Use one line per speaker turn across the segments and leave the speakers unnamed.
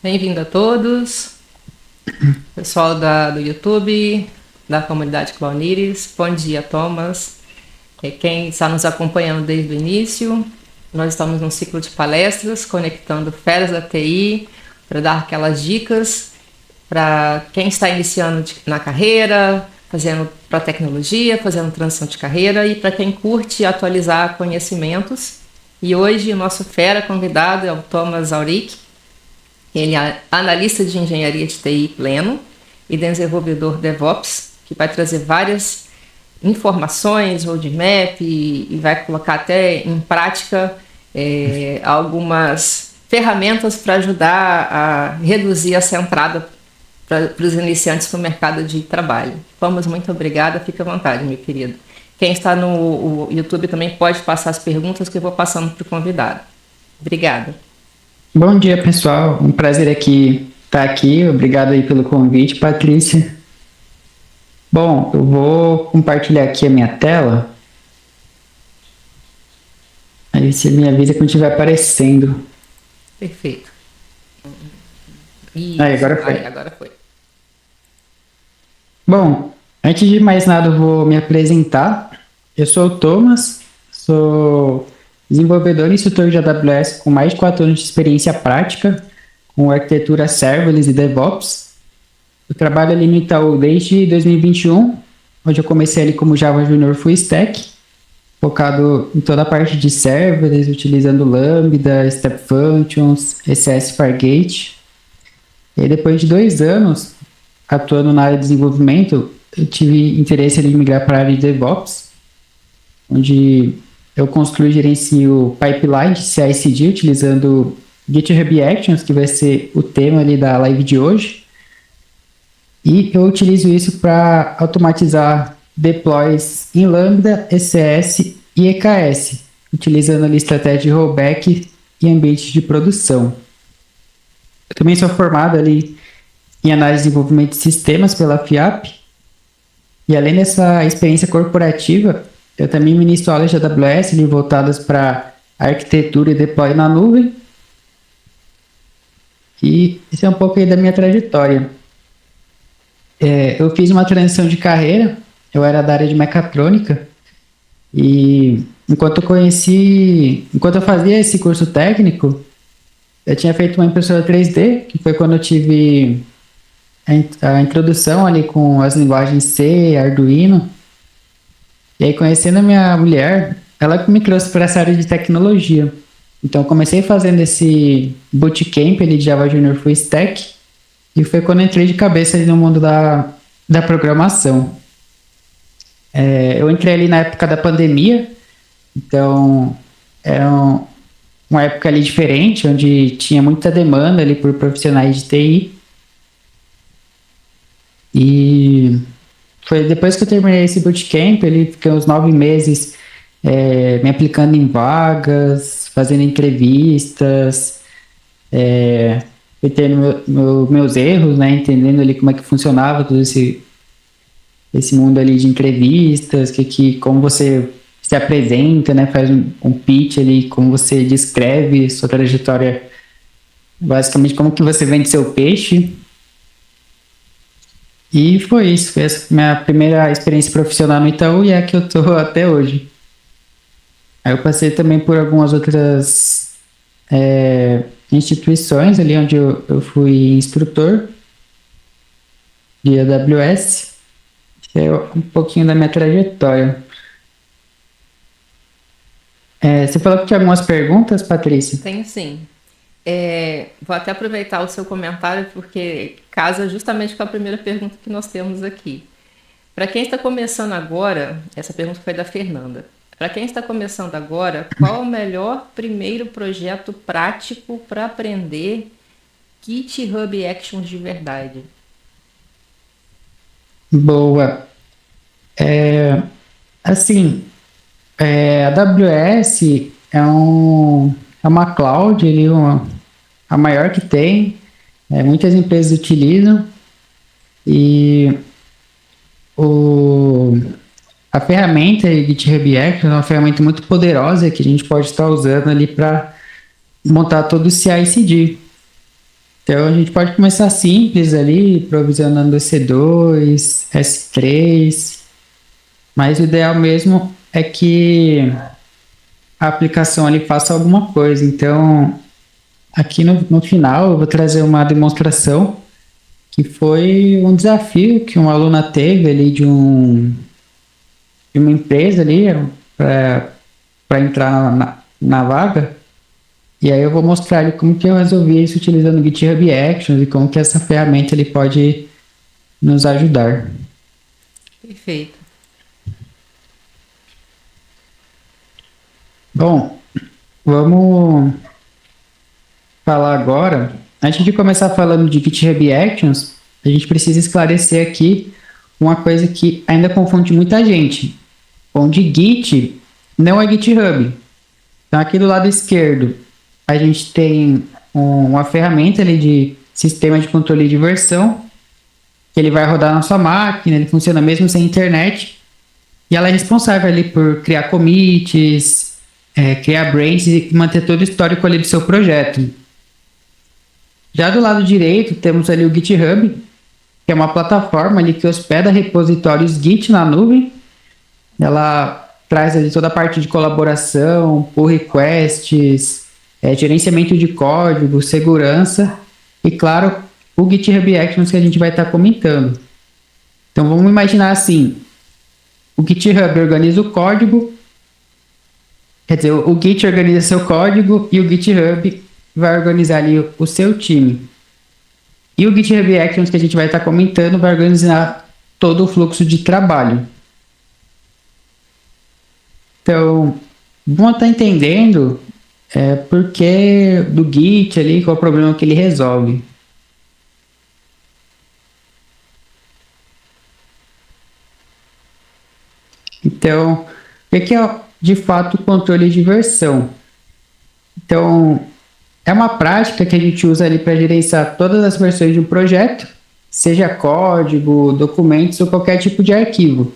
Bem-vindo a todos, pessoal do YouTube, da comunidade Clownires. Bom dia, Thomas. Quem está nos acompanhando desde o início, nós estamos num ciclo de palestras conectando feras da TI para dar aquelas dicas para quem está iniciando na carreira, fazendo para tecnologia, fazendo transição de carreira e para quem curte atualizar conhecimentos. E hoje o nosso fera convidado é o Thomas Auric. Ele é analista de engenharia de TI pleno e desenvolvedor DevOps, que vai trazer várias informações, roadmap e vai colocar até em prática algumas ferramentas para ajudar a reduzir essa entrada para os iniciantes no mercado de trabalho. Vamos, muito obrigada, fique à vontade, meu querido. Quem está no YouTube também pode passar as perguntas que eu vou passando para o convidado. Obrigada.
Bom dia, pessoal. Um prazer estar aqui. Obrigado aí pelo convite, Patrícia. Bom, eu vou compartilhar aqui a minha tela. Aí você me avisa quando estiver aparecendo.
Perfeito.
Aí, agora foi.
Agora foi.
Bom, antes de mais nada, eu vou me apresentar. Eu sou o Thomas, sou desenvolvedor e instrutor de AWS com mais de 4 anos de experiência prática com arquitetura serverless e DevOps. Eu trabalho ali no Itaú desde 2021, onde eu comecei ali como Java Junior Full Stack, focado em toda a parte de serverless, utilizando Lambda, Step Functions, ECS Fargate. E aí, depois de 2 anos atuando na área de desenvolvimento, eu tive interesse em migrar para a área de DevOps, onde eu construo e gerencio pipeline de CI/CD utilizando GitHub Actions, que vai ser o tema ali da live de hoje. E eu utilizo isso para automatizar deploys em Lambda, ECS e EKS, utilizando ali estratégia de rollback e ambiente de produção. Eu também sou formado ali em análise de desenvolvimento de sistemas pela FIAP. E além dessa experiência corporativa, eu também ministro aulas de AWS ali, voltadas para arquitetura e deploy na nuvem. E isso é um pouco aí da minha trajetória. Eu fiz uma transição de carreira, eu era da área de mecatrônica, e enquanto eu fazia esse curso técnico, eu tinha feito uma impressora 3D, que foi quando eu tive a introdução ali com as linguagens C, Arduino. E aí, conhecendo a minha mulher, ela que me trouxe para essa área de tecnologia. Então, eu comecei fazendo esse bootcamp ali de Java Junior Full Stack, e foi quando eu entrei de cabeça ali no mundo da programação. Eu entrei ali na época da pandemia, então era uma época ali diferente, onde tinha muita demanda ali por profissionais de TI. E foi depois que eu terminei esse bootcamp, ele fiquei uns 9 meses me aplicando em vagas, fazendo entrevistas, tendo meus erros, né, entendendo ali como é que funcionava todo esse mundo ali de entrevistas, como você se apresenta, né, faz um pitch ali, como você descreve sua trajetória, basicamente como que você vende seu peixe. E foi isso, foi essa minha primeira experiência profissional no Itaú e é a que eu tô até hoje. Aí eu passei também por algumas outras instituições ali onde eu fui instrutor de AWS. É um pouquinho da minha trajetória. Você falou que tinha algumas perguntas, Patrícia?
Tenho sim. Vou até aproveitar o seu comentário, porque casa justamente com a primeira pergunta que nós temos aqui. Para quem está começando agora, essa pergunta foi da Fernanda. Para quem está começando agora, qual é o melhor primeiro projeto prático para aprender GitHub Actions de verdade?
Boa. Assim, a AWS é uma cloud, a maior que tem, muitas empresas utilizam, e a ferramenta GitHub Actions é uma ferramenta muito poderosa que a gente pode estar usando ali para montar todo o CI/CD. Então a gente pode começar simples ali, provisionando EC2, S3, mas o ideal mesmo é que a aplicação ali faça alguma coisa. Então, aqui no final eu vou trazer uma demonstração que foi um desafio que uma aluna teve ali de uma empresa ali para entrar na vaga. E aí eu vou mostrar ali como que eu resolvi isso utilizando o GitHub Actions e como que essa ferramenta ele pode nos ajudar.
Perfeito.
Bom, vamos falar agora. Antes de começar falando de GitHub Actions, a gente precisa esclarecer aqui uma coisa que ainda confunde muita gente, onde Git não é GitHub. Então aqui do lado esquerdo a gente tem uma ferramenta ali de sistema de controle de versão, que ele vai rodar na sua máquina, ele funciona mesmo sem internet, e ela é responsável ali por criar commits, criar branches e manter todo o histórico ali do seu projeto. Já do lado direito temos ali o GitHub, que é uma plataforma ali que hospeda repositórios Git na nuvem. Ela traz ali toda a parte de colaboração, pull requests, gerenciamento de código, segurança e, claro, o GitHub Actions que a gente vai estar comentando. Então, vamos imaginar assim, o GitHub organiza o código, quer dizer, o Git organiza seu código e o GitHub vai organizar ali o seu time. E o GitHub Actions que a gente vai estar comentando vai organizar todo o fluxo de trabalho. Então, vamos estar entendendo por que do Git ali, qual é o problema que ele resolve. Então, o que é de fato o controle de versão? Então, é uma prática que a gente usa ali para gerenciar todas as versões de um projeto, seja código, documentos ou qualquer tipo de arquivo.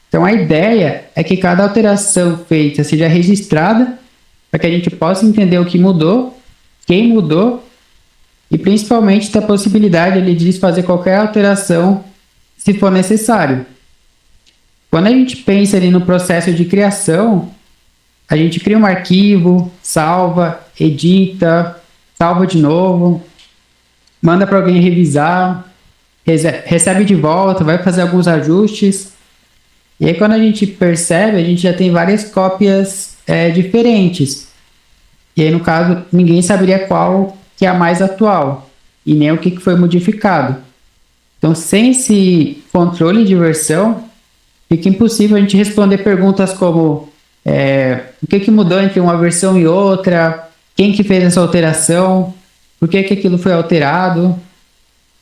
Então, a ideia é que cada alteração feita seja registrada para que a gente possa entender o que mudou, quem mudou e principalmente ter a possibilidade ali, de fazer qualquer alteração se for necessário. Quando a gente pensa ali no processo de criação, a gente cria um arquivo, salva, edita, salva de novo, manda para alguém revisar, recebe de volta, vai fazer alguns ajustes. E aí quando a gente percebe, a gente já tem várias cópias diferentes. E aí no caso, ninguém saberia qual que é a mais atual e nem o que foi modificado. Então sem esse controle de versão, fica impossível a gente responder perguntas como o que mudou entre uma versão e outra, quem que fez essa alteração, por que aquilo foi alterado,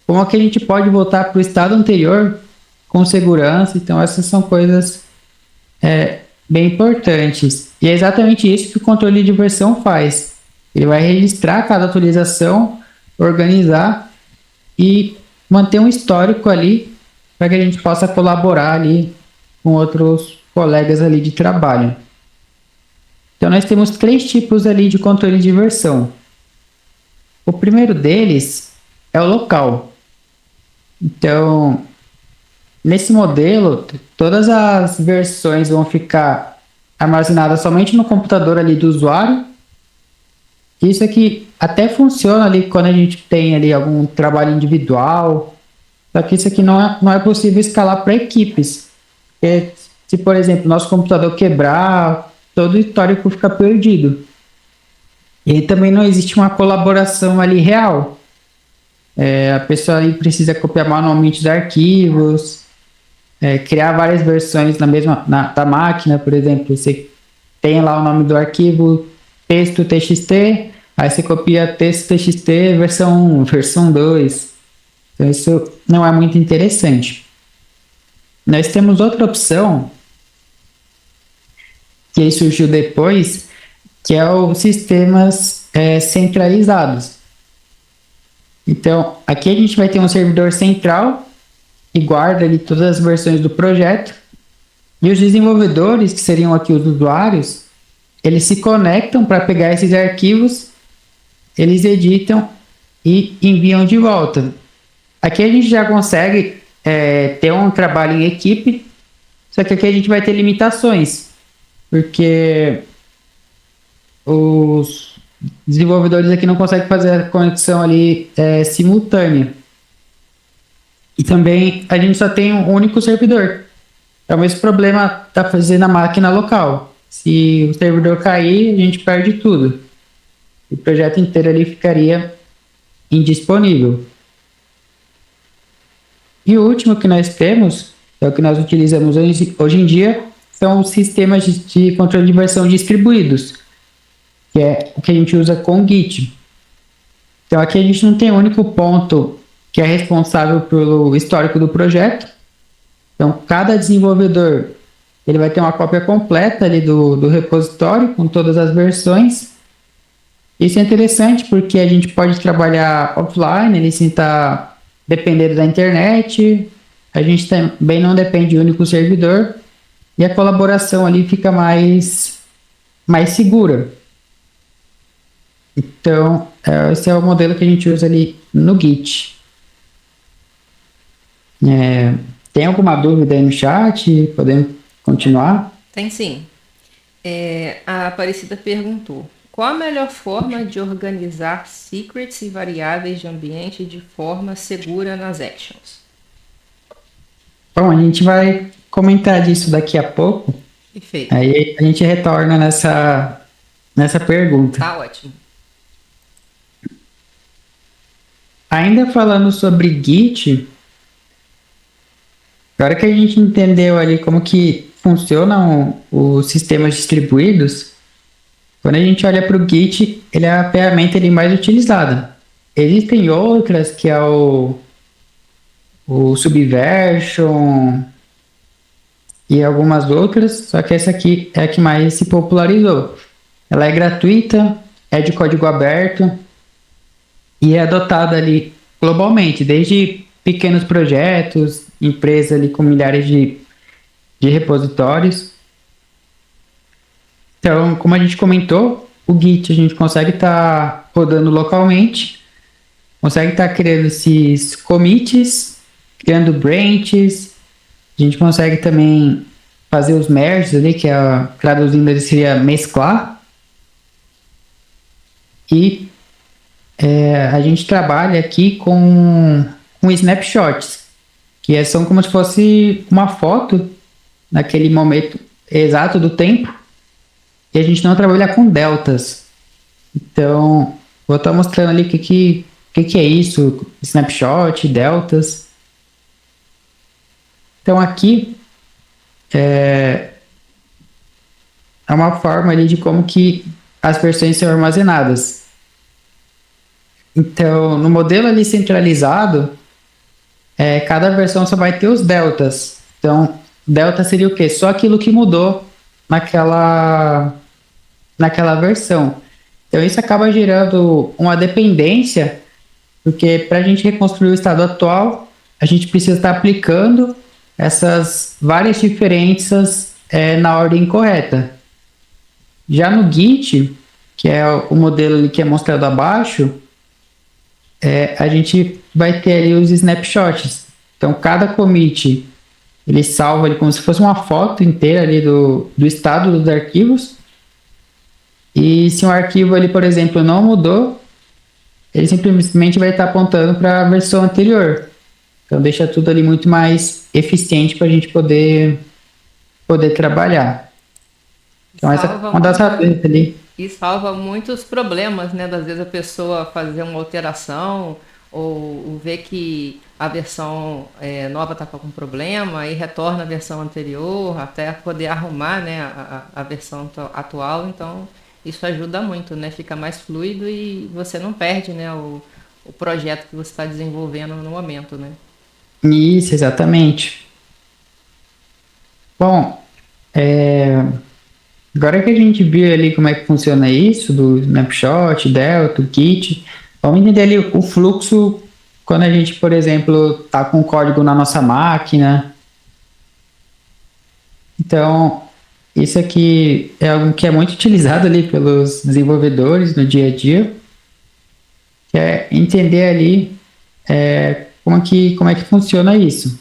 como é que a gente pode voltar para o estado anterior com segurança. Então essas são coisas bem importantes. E é exatamente isso que o controle de versão faz. Ele vai registrar cada atualização, organizar e manter um histórico ali para que a gente possa colaborar ali com outros colegas ali de trabalho. Então nós temos 3 tipos ali de controle de versão. O primeiro deles é o local. Então, nesse modelo, todas as versões vão ficar armazenadas somente no computador ali do usuário. Isso aqui até funciona ali quando a gente tem ali algum trabalho individual, só que isso aqui não é possível escalar para equipes. Se, por exemplo, nosso computador quebrar, todo o histórico fica perdido. E aí também não existe uma colaboração ali real. A pessoa ali precisa copiar manualmente os arquivos, criar várias versões da máquina. Por exemplo, você tem lá o nome do arquivo texto txt, aí você copia texto txt versão 1, versão 2. Então isso não é muito interessante. Nós temos outra opção, que aí surgiu depois, que é os sistemas centralizados. Então, aqui a gente vai ter um servidor central que guarda ali todas as versões do projeto, e os desenvolvedores, que seriam aqui os usuários, eles se conectam para pegar esses arquivos, eles editam e enviam de volta. Aqui a gente já consegue ter um trabalho em equipe, só que aqui a gente vai ter limitações, porque os desenvolvedores aqui não conseguem fazer a conexão ali simultânea. E também a gente só tem um único servidor. É o mesmo problema da fazer na máquina local. Se o servidor cair, a gente perde tudo. O projeto inteiro ali ficaria indisponível. E o último que nós temos, é o que nós utilizamos hoje em dia, são os sistemas de controle de versão distribuídos, que é o que a gente usa com o Git. Então aqui a gente não tem um único ponto que é responsável pelo histórico do projeto. Então cada desenvolvedor ele vai ter uma cópia completa ali do repositório com todas as versões. Isso é interessante porque a gente pode trabalhar offline, ele sem estar dependendo da internet. A gente também não depende de um único servidor e a colaboração ali fica mais segura. Então, esse é o modelo que a gente usa ali no Git. Tem alguma dúvida aí no chat? Podemos continuar?
Tem sim. A Aparecida perguntou: qual a melhor forma de organizar secrets e variáveis de ambiente de forma segura nas actions?
Bom, a gente vai comentar disso daqui a pouco.
Perfeito.
Aí a gente retorna nessa pergunta.
Tá ótimo.
Ainda falando sobre Git, agora que a gente entendeu ali como que funcionam os sistemas distribuídos, quando a gente olha para o Git, ele é a ferramenta ali mais utilizada. Existem outras que é o Subversion e algumas outras, só que essa aqui é a que mais se popularizou. Ela é gratuita, é de código aberto e é adotada ali globalmente, desde pequenos projetos, empresas ali com milhares de repositórios. Então, como a gente comentou, o Git a gente consegue estar rodando localmente, consegue estar criando esses commits, criando branches, a gente consegue também fazer os merges ali, que traduzindo ali seria mesclar. E a gente trabalha aqui com snapshots, que são como se fosse uma foto naquele momento exato do tempo, e a gente não trabalha com deltas. Então, vou estar mostrando ali o que é isso, snapshot, deltas. Então aqui é uma forma ali de como que as versões são armazenadas. Então, no modelo ali centralizado, cada versão só vai ter os deltas. Então, delta seria o quê? Só aquilo que mudou naquela versão. Então, isso acaba gerando uma dependência, porque para a gente reconstruir o estado atual, a gente precisa estar aplicando essas várias diferenças na ordem correta. Já no Git, que é o modelo que é mostrado abaixo, a gente vai ter ali os snapshots. Então, cada commit, ele salva ali como se fosse uma foto inteira ali do estado dos arquivos. E se um arquivo ali, por exemplo, não mudou, ele simplesmente vai estar apontando para a versão anterior. Então, deixa tudo ali muito mais eficiente para a gente poder trabalhar. Então, essa é uma das razões ali.
E salva muitos problemas, né? Às vezes a pessoa fazer uma alteração ou ver que a versão nova está com algum problema e retorna a versão anterior até poder arrumar, né, a versão atual. Então, isso ajuda muito, né? Fica mais fluido e você não perde, né, o projeto que você está desenvolvendo no momento, né?
Isso, exatamente. Bom, agora que a gente viu ali como é que funciona isso, do snapshot, delta, Git, vamos entender ali o fluxo quando a gente, por exemplo, está com o código na nossa máquina. Então, isso aqui é algo que é muito utilizado ali pelos desenvolvedores no dia a dia. que é entender ali como é que funciona isso.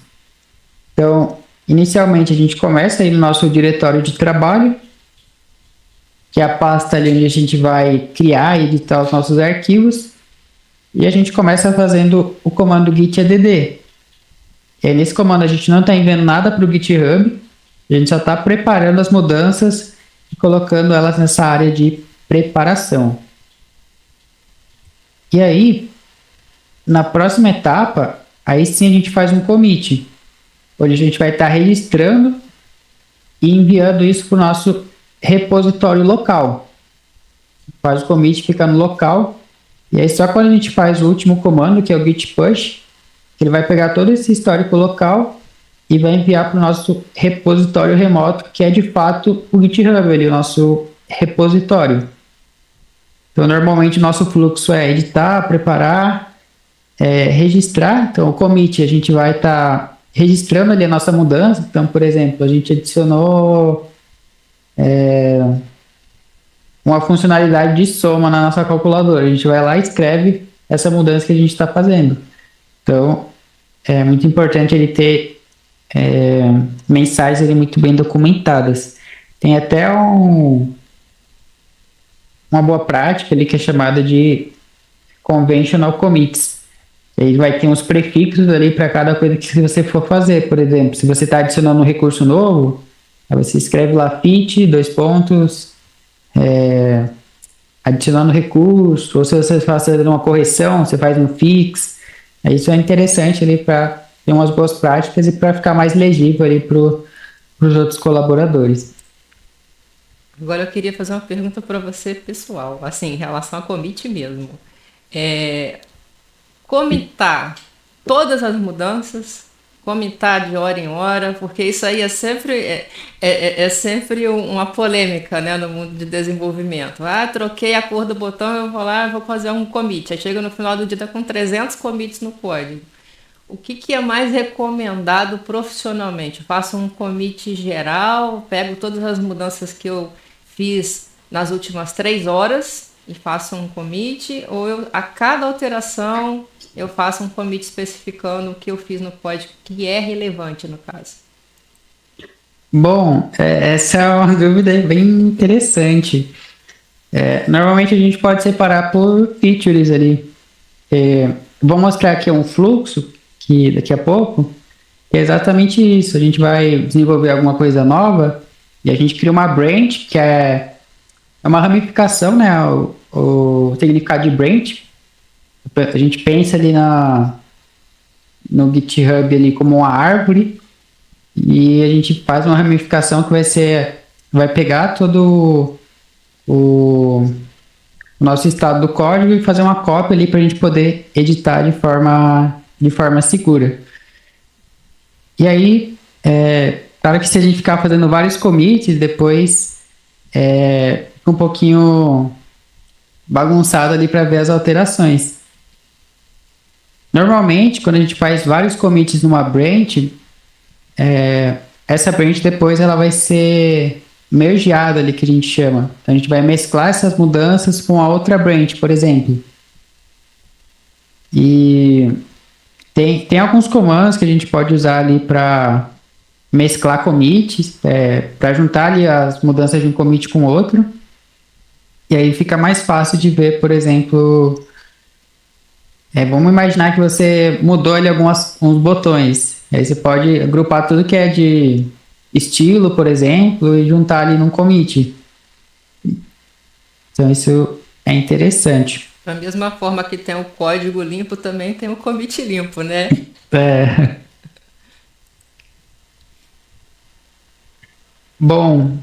Então, inicialmente a gente começa aí no nosso diretório de trabalho, que é a pasta ali onde a gente vai criar e editar os nossos arquivos, e a gente começa fazendo o comando git add. E aí, nesse comando a gente não está enviando nada para o GitHub, a gente só está preparando as mudanças e colocando elas nessa área de preparação. E aí, na próxima etapa, aí sim a gente faz um commit, onde a gente vai estar registrando e enviando isso para o nosso repositório local. Faz o commit, fica no local, e aí só quando a gente faz o último comando, que é o git push, ele vai pegar todo esse histórico local e vai enviar para o nosso repositório remoto, que é de fato o GitHub, ali, o nosso repositório. Então, normalmente o nosso fluxo é editar, preparar, registrar. Então, o commit a gente vai estar registrando ali a nossa mudança. Então, por exemplo, a gente adicionou uma funcionalidade de soma na nossa calculadora. A gente vai lá e escreve essa mudança que a gente está fazendo. Então, é muito importante ele ter mensagens ali muito bem documentadas. Tem até uma boa prática ali que é chamada de conventional commits. Ele vai ter uns prefixos ali para cada coisa que você for fazer. Por exemplo, se você está adicionando um recurso novo, aí você escreve lá fit, adicionando recurso, ou se você está fazendo uma correção, você faz um fix. Isso é interessante ali para ter umas boas práticas e para ficar mais legível ali para os outros colaboradores.
Agora eu queria fazer uma pergunta para você, pessoal, assim, em relação a commit mesmo. Comitar todas as mudanças, comitar de hora em hora, porque isso aí é sempre uma polêmica, né, no mundo de desenvolvimento. Troquei a cor do botão, eu vou lá e vou fazer um commit. Aí chega no final do dia, tá com 300 commits no código. O que é mais recomendado profissionalmente? Eu faço um commit geral, pego todas as mudanças que eu fiz nas últimas 3 horas e faço um commit, ou a cada alteração eu faço um commit especificando o que eu fiz no código que é relevante no caso?
Bom, essa é uma dúvida bem interessante. Normalmente a gente pode separar por features ali. Vou mostrar aqui um fluxo, que daqui a pouco, é exatamente isso. A gente vai desenvolver alguma coisa nova e a gente cria uma branch, que é uma ramificação, né? O significado de branch. A gente pensa ali no GitHub ali como uma árvore e a gente faz uma ramificação que vai pegar todo o nosso estado do código e fazer uma cópia ali para a gente poder editar de forma segura. E aí, claro que se a gente ficar fazendo vários commits, depois fica um pouquinho bagunçado ali para ver as alterações. Normalmente, quando a gente faz vários commits numa branch, essa branch depois ela vai ser mergeada ali, que a gente chama. Então, a gente vai mesclar essas mudanças com a outra branch, por exemplo. E tem alguns comandos que a gente pode usar ali para mesclar commits, para juntar ali as mudanças de um commit com outro. E aí fica mais fácil de ver, por exemplo, vamos imaginar que você mudou ali uns botões. Aí você pode agrupar tudo que é de estilo, por exemplo, e juntar ali num commit. Então isso é interessante.
Da mesma forma que tem o código limpo, também tem o commit limpo, né?
Bom,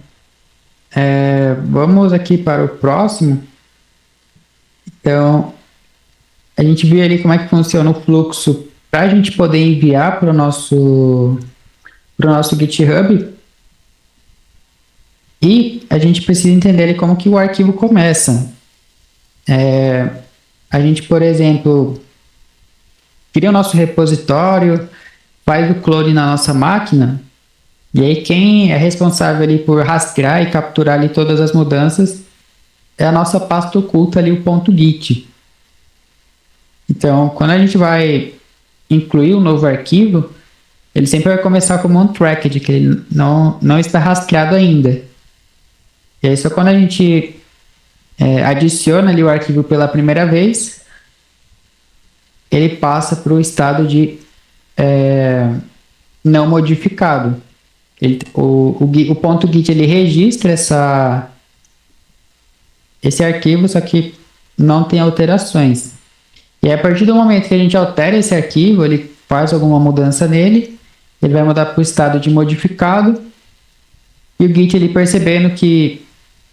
vamos aqui para o próximo. Então, a gente viu ali como é que funciona o fluxo para a gente poder enviar para o nosso GitHub. E a gente precisa entender ali como que o arquivo começa. A gente, por exemplo, cria o nosso repositório, faz o clone na nossa máquina, e aí quem é responsável ali por rastrear e capturar ali todas as mudanças é a nossa pasta oculta ali, o .git. Então, quando a gente vai incluir um novo arquivo, ele sempre vai começar como um tracked, que ele não está rastreado ainda. E aí, só quando a gente adiciona ali o arquivo pela primeira vez, ele passa para o estado de não modificado. O ponto Git ele registra esse arquivo, só que não tem alterações. E aí, a partir do momento que a gente altera esse arquivo, ele faz alguma mudança nele, ele vai mudar para o estado de modificado, e o Git ele percebendo que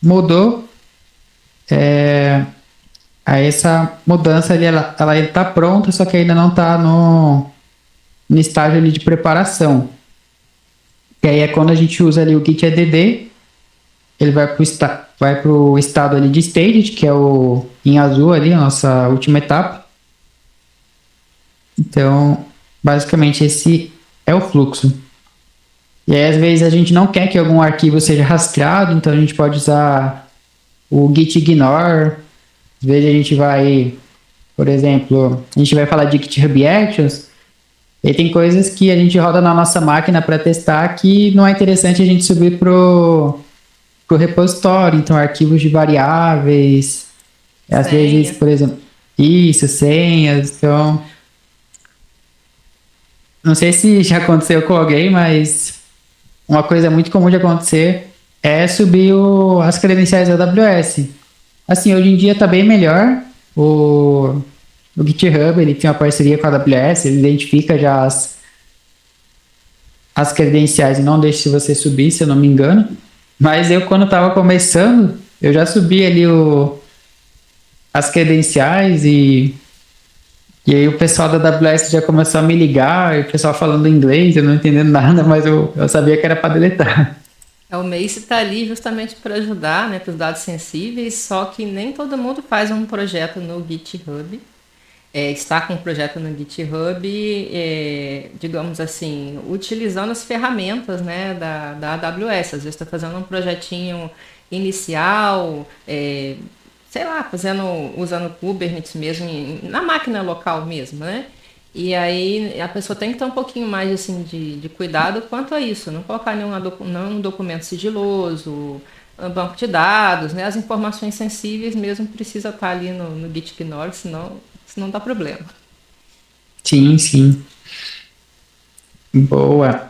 mudou, aí essa mudança ali, ela está pronta, só que ainda não está no estágio ali de preparação. E aí é quando a gente usa ali o git add, ele vai para o estado ali de staged, que é o em azul ali, a nossa última etapa. Então, basicamente esse é o fluxo. E aí às vezes a gente não quer que algum arquivo seja rastreado, então a gente pode usar o git ignore. Às vezes a gente vai, por exemplo, a gente vai falar de GitHub Actions, e tem coisas que a gente roda na nossa máquina para testar que não é interessante a gente subir pro repositório, então arquivos de variáveis, às vezes, por exemplo, senhas, então não sei se já aconteceu com alguém, mas uma coisa muito comum de acontecer é subir as credenciais da AWS. Assim, hoje em dia está bem melhor. O GitHub ele tem uma parceria com a AWS, ele identifica já as credenciais e não deixa se você subir, se eu não me engano. Mas eu, quando estava começando, eu já subi ali as credenciais e aí o pessoal da AWS já começou a me ligar, e o pessoal falando inglês, eu não entendendo nada, mas eu sabia que era para deletar.
O Mace está ali justamente para ajudar, né, para os dados sensíveis, só que nem todo mundo faz um projeto no GitHub. Está com um projeto no GitHub, digamos assim, utilizando as ferramentas, né, da AWS. Às vezes está fazendo um projetinho inicial, sei lá, usando Kubernetes mesmo, na máquina local mesmo, né? E aí a pessoa tem que ter um pouquinho mais assim, de cuidado quanto a isso, não colocar nenhum documento sigiloso, um banco de dados, né? As informações sensíveis mesmo precisa estar ali no Git Ignore, senão dá problema.
Sim, sim. Boa.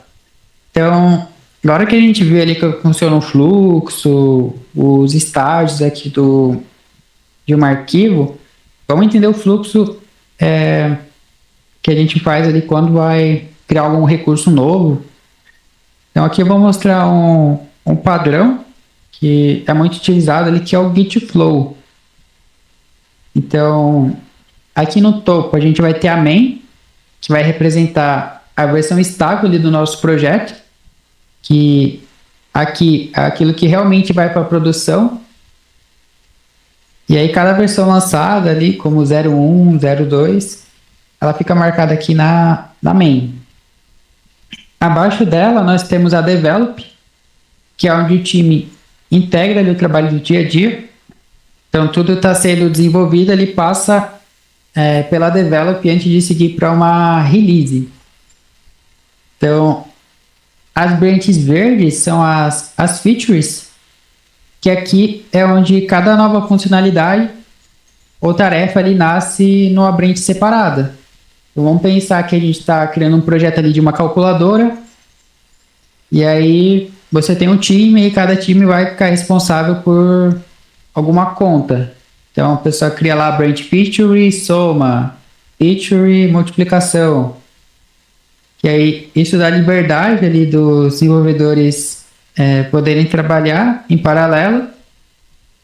Então, agora que a gente viu ali que funciona o fluxo, os estágios aqui de um arquivo, vamos entender o fluxo que a gente faz ali quando vai criar algum recurso novo. Então aqui eu vou mostrar um padrão que é muito utilizado ali, que é o Git Flow. Então, aqui no topo a gente vai ter a main, que vai representar a versão estável ali do nosso projeto, que aqui é aquilo que realmente vai para a produção. E aí cada versão lançada ali, como 01, 02, ela fica marcada aqui na main. Abaixo dela nós temos a develop, que é onde o time integra ali o trabalho do dia a dia. Então tudo está sendo desenvolvido, ele passa pela develop antes de seguir para uma release. Então as branches verdes são as features, que aqui é onde cada nova funcionalidade ou tarefa ali nasce numa branch separada. Então, vamos pensar que a gente está criando um projeto ali de uma calculadora, e aí você tem um time e cada time vai ficar responsável por alguma conta. Então a pessoa cria lá a branch feature, soma, feature, multiplicação. E aí isso dá liberdade ali dos desenvolvedores poderem trabalhar em paralelo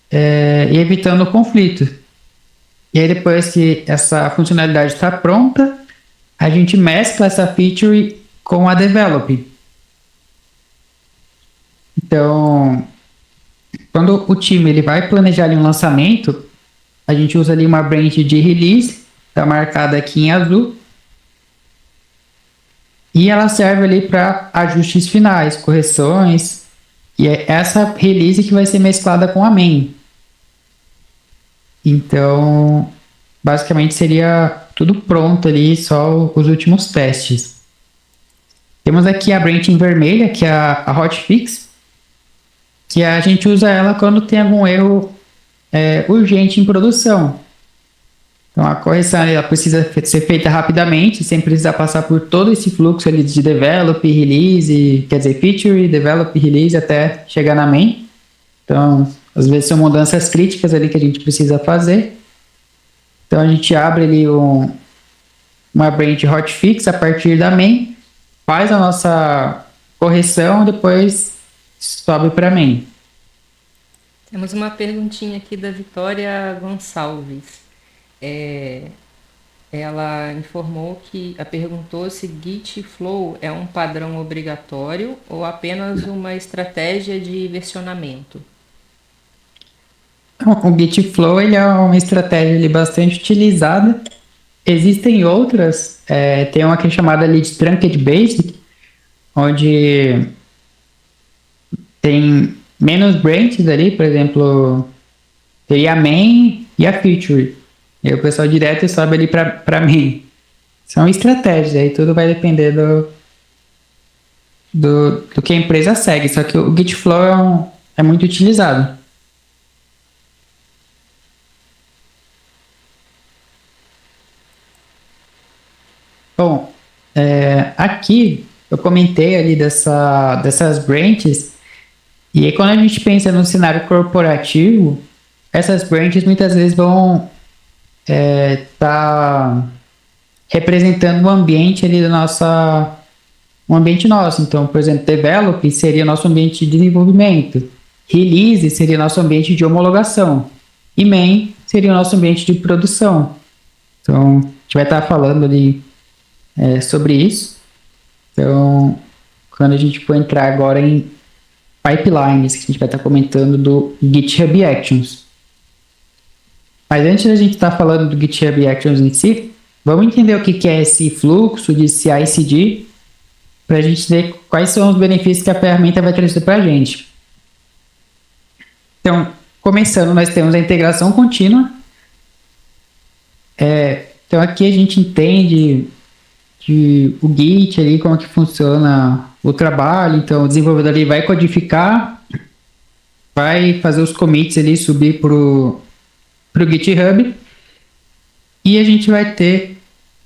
e evitando o conflito. E aí depois que essa funcionalidade está pronta, a gente mescla essa feature com a develop. Então, quando o time ele vai planejar ali um lançamento, a gente usa ali uma branch de release, está marcada aqui em azul, e ela serve ali para ajustes finais, correções, e é essa release que vai ser mesclada com a main. Então, basicamente seria tudo pronto ali, só os últimos testes. Temos aqui a branch em vermelha, que é a hotfix, que a gente usa ela quando tem algum erro urgente em produção. Então a correção ela precisa ser feita rapidamente, sem precisar passar por todo esse fluxo ali de develop, release, quer dizer, feature, develop, release, até chegar na main. Então, às vezes são mudanças críticas ali que a gente precisa fazer. Então a gente abre ali uma branch hotfix a partir da main, faz a nossa correção, depois sobe para main.
Temos uma perguntinha aqui da Vitória Gonçalves. Ela perguntou se Git Flow é um padrão obrigatório ou apenas uma estratégia de versionamento.
O Git Flow ele é uma estratégia ali bastante utilizada. Existem outras, tem uma que é chamada ali de Truncate Basic, onde tem menos branches ali, por exemplo, teria a main e a feature. E aí o pessoal direto sobe ali para main. São estratégias, aí tudo vai depender do que a empresa segue. Só que o Git Flow é muito utilizado. Bom, aqui eu comentei ali dessas branches, e aí quando a gente pensa no cenário corporativo, essas branches muitas vezes vão tá representando o ambiente ali um ambiente nosso. Então, por exemplo, develop seria nosso ambiente de desenvolvimento, release seria nosso ambiente de homologação e main seria o nosso ambiente de produção. Então, a gente vai estar falando ali sobre isso. Então, quando a gente for entrar agora em pipelines, que a gente vai estar comentando do GitHub Actions. Mas antes da gente estar falando do GitHub Actions em si, vamos entender o que é esse fluxo de CI/CD, para a gente ver quais são os benefícios que a ferramenta vai trazer para a gente. Então, começando, nós temos a integração contínua. Então, aqui a gente entende que o Git ali, como que funciona o trabalho. Então, o desenvolvedor ali vai codificar, vai fazer os commits ali, subir para o GitHub, e a gente vai ter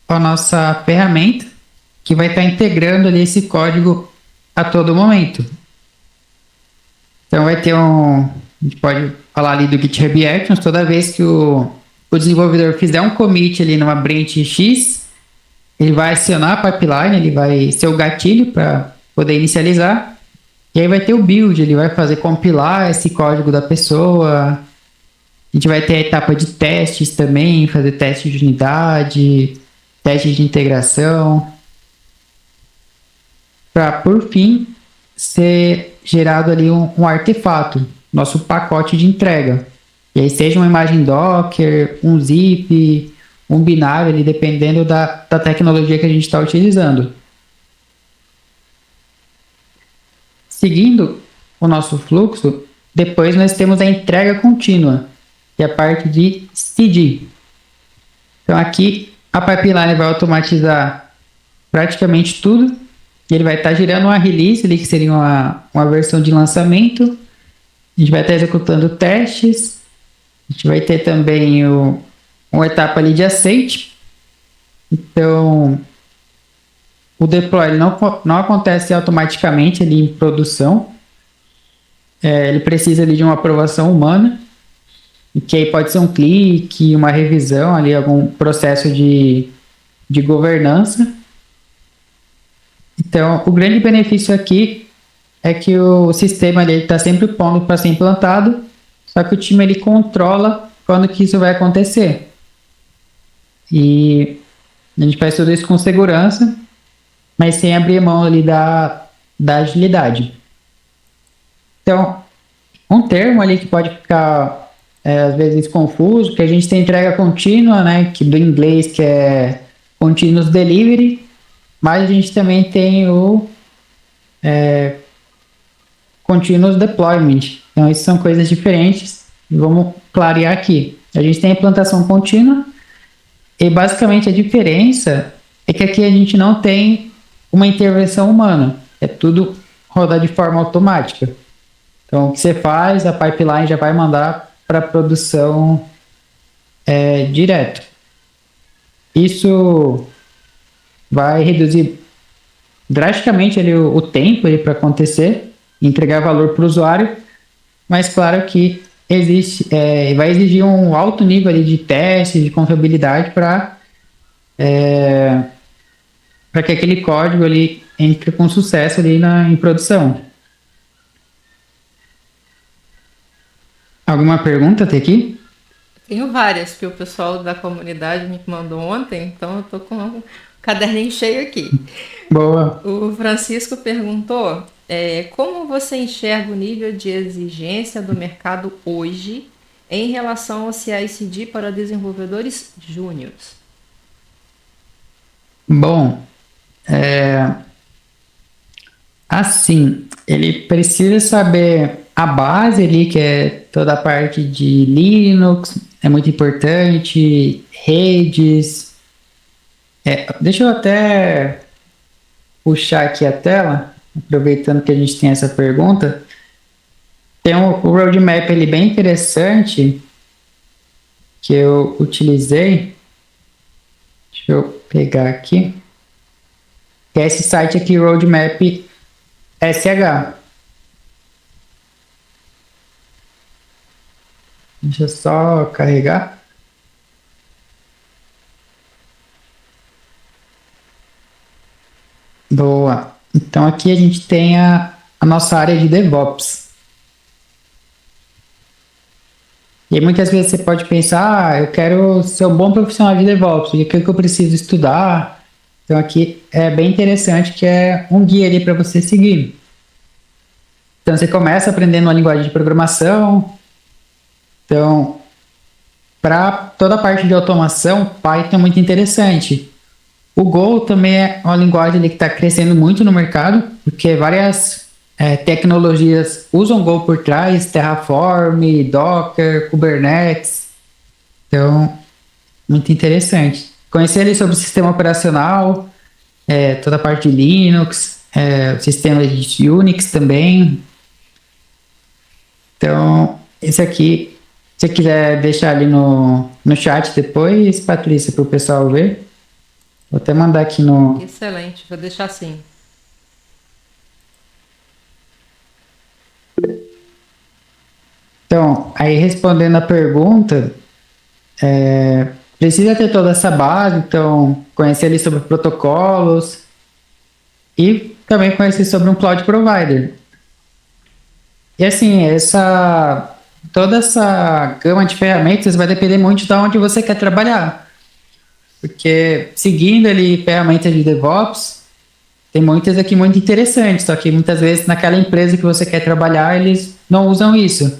a nossa ferramenta que vai estar integrando ali esse código a todo momento. Então vai ter a gente pode falar ali do GitHub Actions. Toda vez que o desenvolvedor fizer um commit ali numa branch X, ele vai acionar a pipeline, ele vai ser o gatilho para poder inicializar, e aí vai ter o build, ele vai fazer compilar esse código da pessoa. A gente vai ter a etapa de testes também, fazer testes de unidade, testes de integração, para por fim ser gerado ali um artefato, nosso pacote de entrega. E aí seja uma imagem Docker, um zip, um binário ali, dependendo da tecnologia que a gente está utilizando. Seguindo o nosso fluxo, depois nós temos a entrega contínua, que é a parte de CD. Então aqui a pipeline vai automatizar praticamente tudo, e ele vai estar gerando uma release ali, que seria uma versão de lançamento. A gente vai estar executando testes, a gente vai ter também uma etapa ali de aceite. Então o deploy não acontece automaticamente ali em produção, ele precisa ali de uma aprovação humana, que aí pode ser um clique, uma revisão ali, algum processo de governança. Então, o grande benefício aqui é que o sistema está sempre pronto para ser implantado, só que o time ele controla quando que isso vai acontecer. E a gente faz tudo isso com segurança, mas sem abrir mão ali da agilidade. Então, um termo ali que pode ficar às vezes confuso, que a gente tem entrega contínua, né, que do inglês que é continuous delivery, mas a gente também tem o continuous deployment. Então, isso são coisas diferentes. Vamos clarear aqui. A gente tem a implantação contínua, E basicamente a diferença é que aqui a gente não tem uma intervenção humana. É tudo rodar de forma automática. Então, o que você faz, a pipeline já vai mandar para a produção direto. Isso vai reduzir drasticamente ali o tempo para acontecer, entregar valor para o usuário, mas claro que existe, vai exigir um alto nível ali de teste, de confiabilidade para que aquele código ali entre com sucesso ali em produção. Alguma pergunta até aqui?
Tenho várias que o pessoal da comunidade me mandou ontem, então eu tô com um caderninho cheio aqui.
Boa.
O Francisco perguntou como você enxerga o nível de exigência do mercado hoje em relação ao CI/CD para desenvolvedores júniores?
Bom, assim, ele precisa saber a base ali, que é toda a parte de Linux, é muito importante, redes. Deixa eu até puxar aqui a tela, aproveitando que a gente tem essa pergunta. Tem um roadmap ali bem interessante que eu utilizei. Deixa eu pegar aqui. Que é esse site aqui, Roadmap SH. Deixa eu só carregar. Boa. Então aqui a gente tem a nossa área de DevOps. E aí, muitas vezes você pode pensar, eu quero ser um bom profissional de DevOps, o que eu preciso estudar? Então aqui é bem interessante que é um guia ali para você seguir. Então você começa aprendendo uma linguagem de programação. Então, para toda a parte de automação, Python é muito interessante. O Go também é uma linguagem ali que está crescendo muito no mercado, porque várias tecnologias usam Go por trás, Terraform, Docker, Kubernetes. Então, muito interessante. Conhecer ali sobre o sistema operacional, toda a parte de Linux, sistema de Unix também. Então, esse aqui, se você quiser deixar ali no chat depois, Patrícia, para o pessoal ver. Vou até mandar aqui no.
Excelente, vou deixar assim.
Então, aí respondendo a pergunta, precisa ter toda essa base, então, conhecer ali sobre protocolos e também conhecer sobre um cloud provider. E assim, toda essa gama de ferramentas vai depender muito de onde você quer trabalhar. Porque seguindo ali ferramentas de DevOps, tem muitas aqui muito interessantes, só que muitas vezes naquela empresa que você quer trabalhar, eles não usam isso.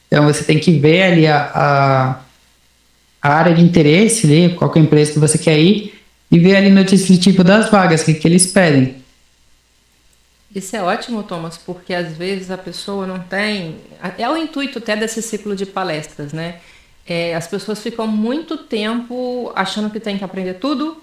Então você tem que ver ali a área de interesse, ali, qual que é a empresa que você quer ir, e ver ali no descritivo das vagas, o que eles pedem.
Isso é ótimo, Thomas, porque às vezes a pessoa não tem. É o intuito até desse ciclo de palestras, né? As pessoas ficam muito tempo achando que tem que aprender tudo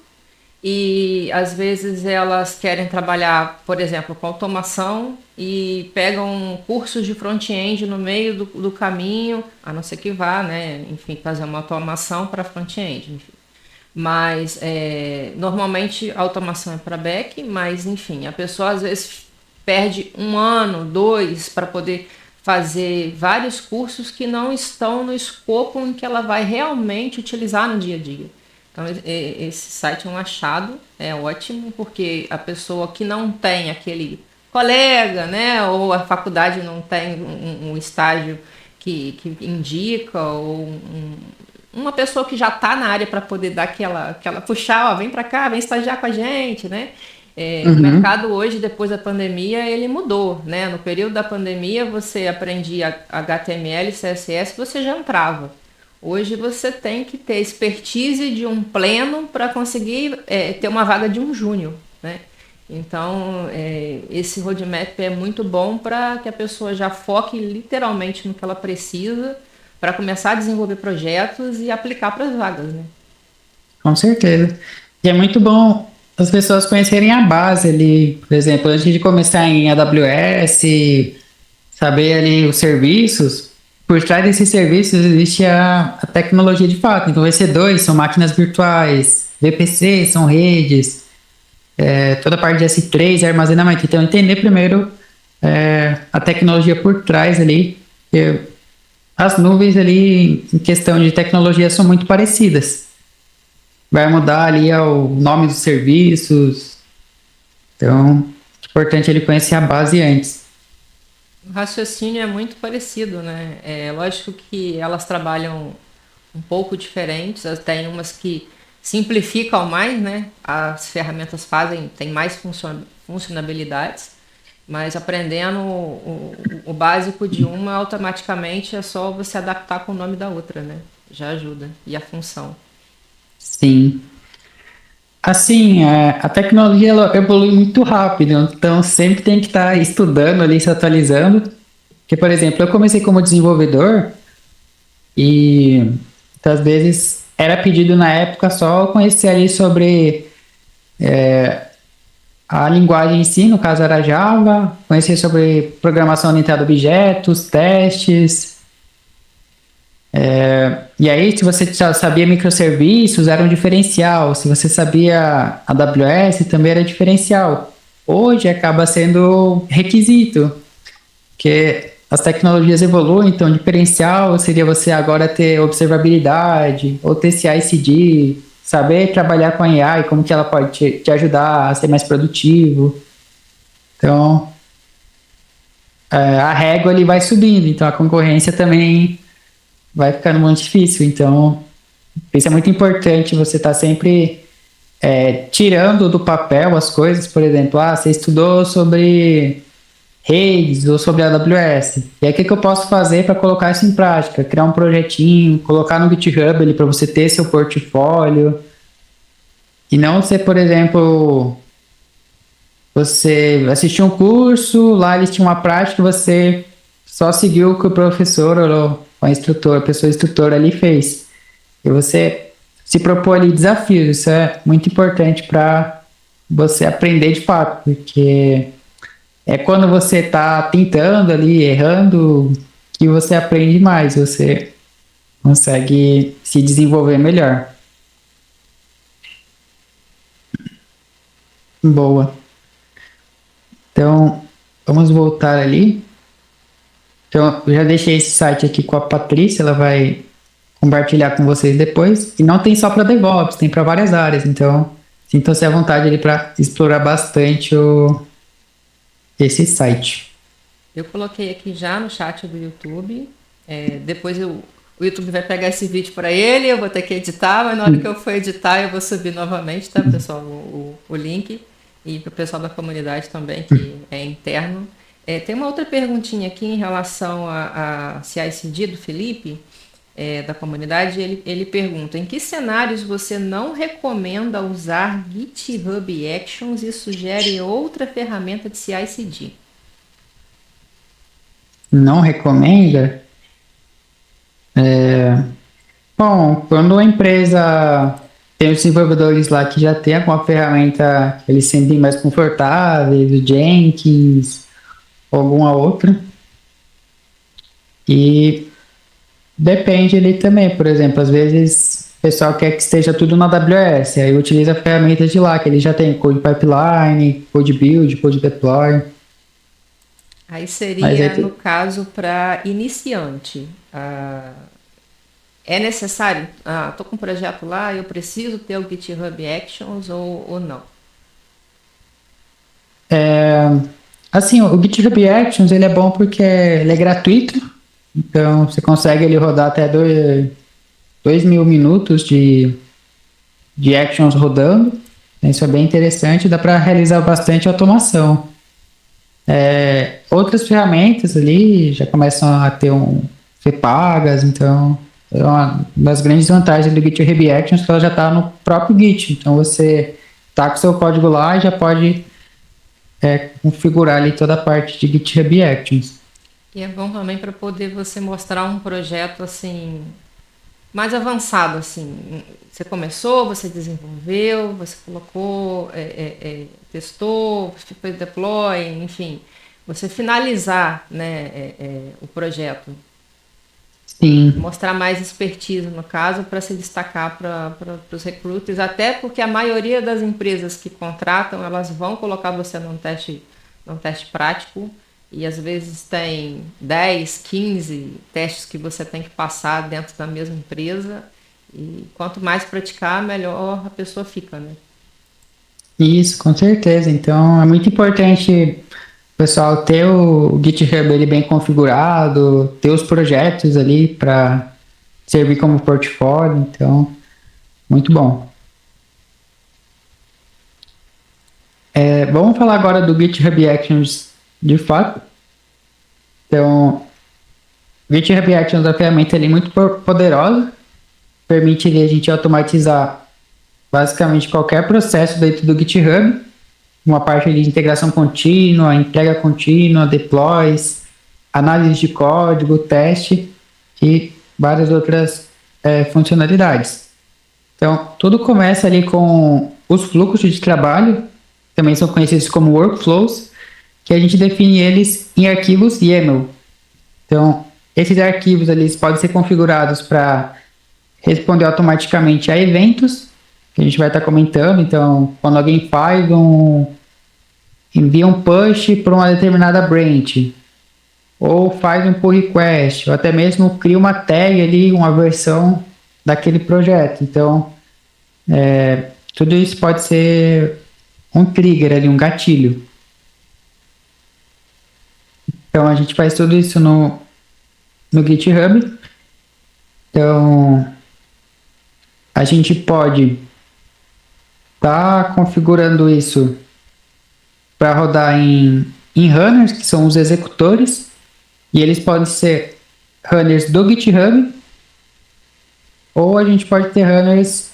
e às vezes elas querem trabalhar, por exemplo, com automação e pegam cursos de front-end no meio do caminho, a não ser que vá, né? Enfim, fazer uma automação para front-end, enfim. Mas normalmente a automação é para back, mas enfim, a pessoa às vezes perde 1 ano, 2 para poder fazer vários cursos que não estão no escopo em que ela vai realmente utilizar no dia a dia. Então esse site é um achado, é ótimo, porque a pessoa que não tem aquele colega, né, ou a faculdade não tem um estágio que indica, ou uma pessoa que já está na área para poder dar aquela puxar, ó, vem para cá, vem estagiar com a gente, né? O mercado hoje, depois da pandemia, ele mudou, né? No período da pandemia, você aprendia HTML, CSS, você já entrava. Hoje você tem que ter expertise de um pleno para conseguir ter uma vaga de um júnior, né? Então, esse roadmap é muito bom para que a pessoa já foque literalmente no que ela precisa para começar a desenvolver projetos e aplicar para as vagas, né?
Com certeza. E é muito bom as pessoas conhecerem a base ali, por exemplo, antes de começar em AWS, saber ali os serviços, por trás desses serviços existe a tecnologia de fato. Então, EC2 são máquinas virtuais, VPC são redes, toda a parte de S3 é armazenamento. Então, entender primeiro a tecnologia por trás ali. As nuvens ali, em questão de tecnologia, são muito parecidas. Vai mudar ali o nome dos serviços. Então, é importante ele conhecer a base antes.
O raciocínio é muito parecido, né? É lógico que elas trabalham um pouco diferentes, tem umas que simplificam mais, né? As ferramentas tem mais funcionalidades, mas aprendendo o básico de uma, automaticamente é só você adaptar com o nome da outra, né? Já ajuda. E a função.
Sim. Assim, a tecnologia ela evolui muito rápido, então sempre tem que estar estudando ali, se atualizando. Porque, por exemplo, eu comecei como desenvolvedor e às vezes era pedido na época só conhecer ali sobre a linguagem em si, no caso era Java, conhecer sobre programação orientada a objetos, testes. E aí, se você já sabia microserviços, era um diferencial. Se você sabia AWS, também era diferencial. Hoje acaba sendo requisito, porque as tecnologias evoluem, então diferencial seria você agora ter observabilidade, ou ter CI/CD, saber trabalhar com a AI, como que ela pode te ajudar a ser mais produtivo. Então, a régua ali vai subindo, então a concorrência também vai ficando muito difícil. Então, isso é muito importante, você estar sempre tirando do papel as coisas. Por exemplo, você estudou sobre redes ou sobre AWS. E aí, o que, que eu posso fazer para colocar isso em prática? Criar um projetinho, colocar no GitHub ali para você ter seu portfólio. E não ser, por exemplo, você assistiu um curso, lá eles tinham uma prática, você só seguiu o que o professor ou a instrutora, a pessoa instrutora ali fez. E você se propõe ali desafios. Isso é muito importante para você aprender de fato, porque é quando você está tentando ali, errando, que você aprende mais, você consegue se desenvolver melhor. Boa. Então, vamos voltar ali. Então, eu já deixei esse site aqui com a Patrícia, ela vai compartilhar com vocês depois. E não tem só para DevOps, tem para várias áreas. Então, sintam-se à vontade ali para explorar bastante esse site.
Eu coloquei aqui já no chat do YouTube. Depois o YouTube vai pegar esse vídeo para ele, eu vou ter que editar, mas na hora que eu for editar eu vou subir novamente, tá, pessoal, o link. E para o pessoal da comunidade também, que é interno. Tem uma outra perguntinha aqui em relação a CI/CD do Felipe, da comunidade. Ele pergunta: em que cenários você não recomenda usar GitHub Actions e sugere outra ferramenta de CI/CD?
Não recomenda? Bom, quando a empresa tem os desenvolvedores lá que já tem alguma ferramenta que eles sentem mais confortáveis, o Jenkins, ou alguma outra. E depende ali também, por exemplo, às vezes o pessoal quer que esteja tudo na AWS, aí utiliza ferramentas de lá, que ele já tem Code Pipeline, Code Build, Code Deploy.
Aí
Mas
seria, no caso, para iniciante. É necessário? Estou com um projeto lá, eu preciso ter o GitHub Actions ou não?
assim, o GitHub Actions ele é bom porque ele é gratuito, então você consegue ele rodar até 2.000 minutos de actions rodando. Isso é bem interessante, dá para realizar bastante automação. Outras ferramentas ali já começam a ter ser pagas, então é uma das grandes vantagens do GitHub Actions que ela já está no próprio Git. Então você tá com o seu código lá e já pode configurar ali toda a parte de GitHub Actions.
E é bom também para poder você mostrar um projeto assim mais avançado, assim? Você começou, você desenvolveu, você colocou, testou, fez deploy, enfim, você finalizar, né, o projeto,
Sim,
mostrar mais expertise no caso para se destacar para os recruiters, até porque a maioria das empresas que contratam, elas vão colocar você num teste prático e às vezes tem 10, 15 testes que você tem que passar dentro da mesma empresa e quanto mais praticar, melhor a pessoa fica, né?
isso, com certeza. Então, é muito importante o pessoal ter o GitHub ele bem configurado, ter os projetos ali para servir como portfólio. Então, muito bom. Vamos falar agora do GitHub Actions de fato. Então, o GitHub Actions é uma ferramenta ali muito poderosa, permite ali a gente automatizar basicamente qualquer processo dentro do GitHub, uma parte de integração contínua, entrega contínua, deploys, análise de código, teste e várias outras funcionalidades. Então, tudo começa ali com os fluxos de trabalho, também são conhecidos como workflows, que a gente define eles em arquivos YAML. Então, esses arquivos ali podem ser configurados para responder automaticamente a eventos, que a gente vai estar comentando. Então, quando alguém envia um push para uma determinada branch, ou faz um pull request, ou até mesmo cria uma tag ali, uma versão daquele projeto. Então, tudo isso pode ser um trigger ali, um gatilho. Então, a gente faz tudo isso no GitHub. Então, a gente pode estar configurando isso para rodar em runners, que são os executores, e eles podem ser runners do GitHub, ou a gente pode ter runners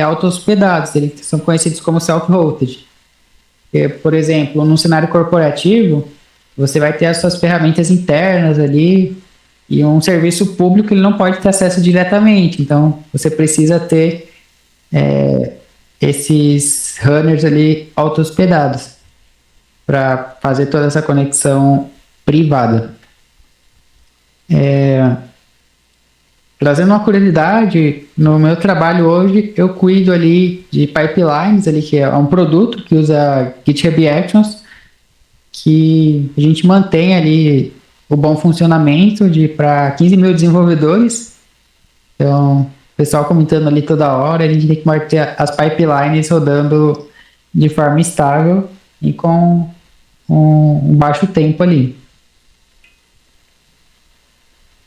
auto-hospedados, eles são conhecidos como self-hosted. Por exemplo, num cenário corporativo, você vai ter as suas ferramentas internas ali, e um serviço público ele não pode ter acesso diretamente, então você precisa ter esses runners ali auto-hospedados para fazer toda essa conexão privada. Trazendo uma curiosidade, no meu trabalho hoje eu cuido ali de pipelines, ali, que é um produto que usa GitHub Actions, que a gente mantém ali o bom funcionamento para 15 mil desenvolvedores. Então, o pessoal comentando ali toda hora, a gente tem que manter as pipelines rodando de forma estável e com um baixo tempo ali.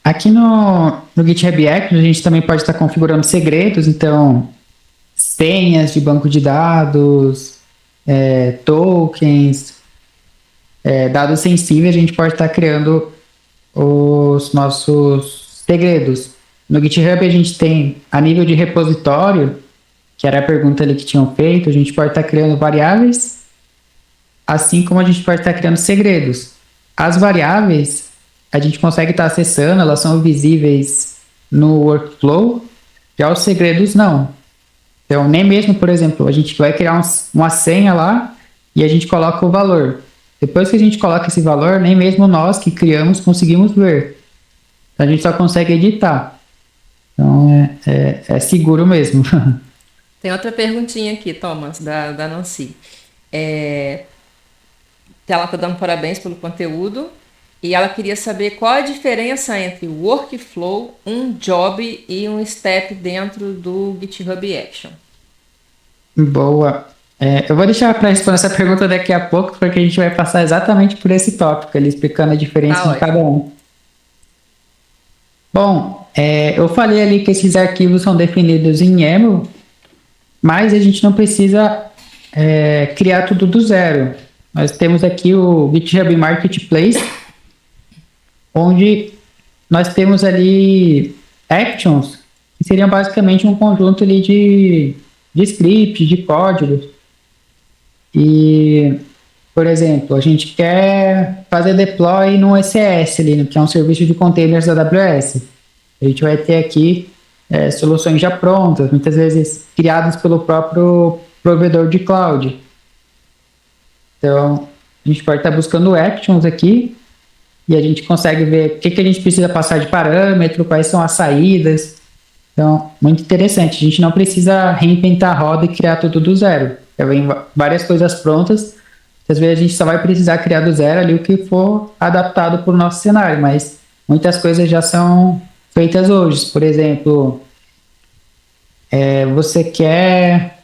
Aqui no GitHub Actions, a gente também pode estar configurando segredos, então senhas de banco de dados, tokens, dados sensíveis, a gente pode estar criando os nossos segredos. No GitHub a gente tem, a nível de repositório, que era a pergunta ali que tinham feito, a gente pode estar criando variáveis, assim como a gente pode estar criando segredos. As variáveis, a gente consegue estar acessando, elas são visíveis no workflow, já os segredos não. Então, nem mesmo, por exemplo, a gente vai criar uma senha lá e a gente coloca o valor. Depois que a gente coloca esse valor, nem mesmo nós que criamos conseguimos ver. Então, a gente só consegue editar. Então, é seguro mesmo.
Tem outra perguntinha aqui, Thomas, da Nancy. Ela está dando parabéns pelo conteúdo e ela queria saber qual a diferença entre workflow, um job e um step dentro do GitHub Action.
Boa. Eu vou deixar para responder essa pergunta daqui a pouco, porque a gente vai passar exatamente por esse tópico, ali explicando a diferença de cada um. Bom, eu falei ali que esses arquivos são definidos em YAML, mas a gente não precisa criar tudo do zero. Nós temos aqui o GitHub Marketplace, onde nós temos ali actions, que seriam basicamente um conjunto ali de scripts, de códigos. E, por exemplo, a gente quer fazer deploy no ECS, ali, que é um serviço de containers da AWS. A gente vai ter aqui soluções já prontas, muitas vezes criadas pelo próprio provedor de cloud. Então, a gente pode estar buscando actions aqui e a gente consegue ver o que a gente precisa passar de parâmetro, quais são as saídas. Então, muito interessante. A gente não precisa reinventar a roda e criar tudo do zero. Já vem várias coisas prontas. Às vezes a gente só vai precisar criar do zero ali o que for adaptado para o nosso cenário, mas muitas coisas já são feitas hoje. Por exemplo, você quer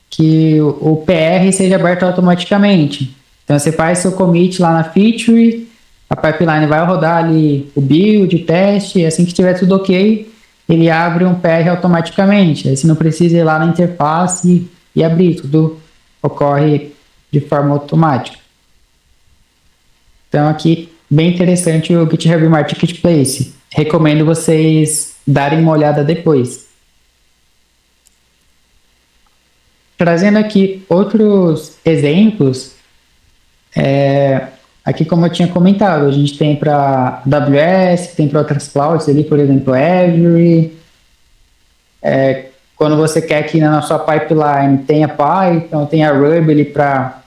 que o PR seja aberto automaticamente. Então você faz seu commit lá na feature, a pipeline vai rodar ali o build, o teste, e assim que estiver tudo ok, ele abre um PR automaticamente. Aí você não precisa ir lá na interface e abrir, tudo ocorre de forma automática. Então aqui, bem interessante o GitHub Marketplace. Recomendo vocês darem uma olhada depois. Trazendo aqui outros exemplos, aqui como eu tinha comentado, a gente tem para AWS, tem para outras clouds ali, por exemplo, Azure. Quando você quer que na sua pipeline tenha Python, tenha Ruby ali para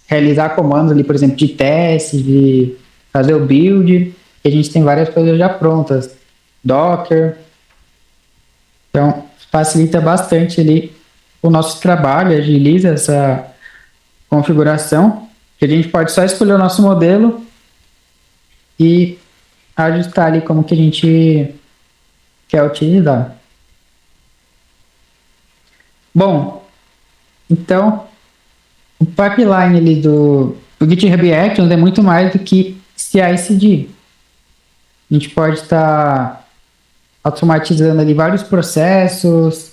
realizar comandos ali, por exemplo, de teste, de fazer o build, e a gente tem várias coisas já prontas, Docker. Então, facilita bastante ali o nosso trabalho, agiliza essa configuração, que a gente pode só escolher o nosso modelo e ajustar ali como que a gente quer utilizar. Bom, então, o pipeline ali do GitHub Actions é muito mais do que CI/CD. A gente pode estar automatizando ali vários processos,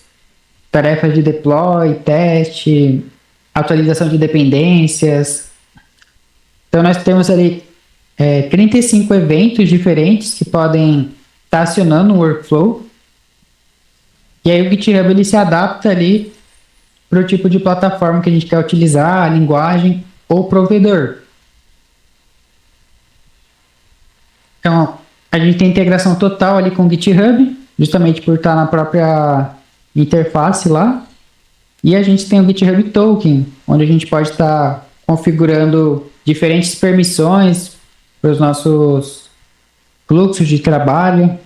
tarefas de deploy, teste, atualização de dependências. Então nós temos ali 35 eventos diferentes que podem estar acionando o workflow. E aí o GitHub ele se adapta ali para o tipo de plataforma que a gente quer utilizar, a linguagem ou provedor. Então a gente tem integração total ali com o GitHub, justamente por estar na própria interface lá. E a gente tem o GitHub Token, onde a gente pode estar configurando diferentes permissões para os nossos fluxos de trabalho.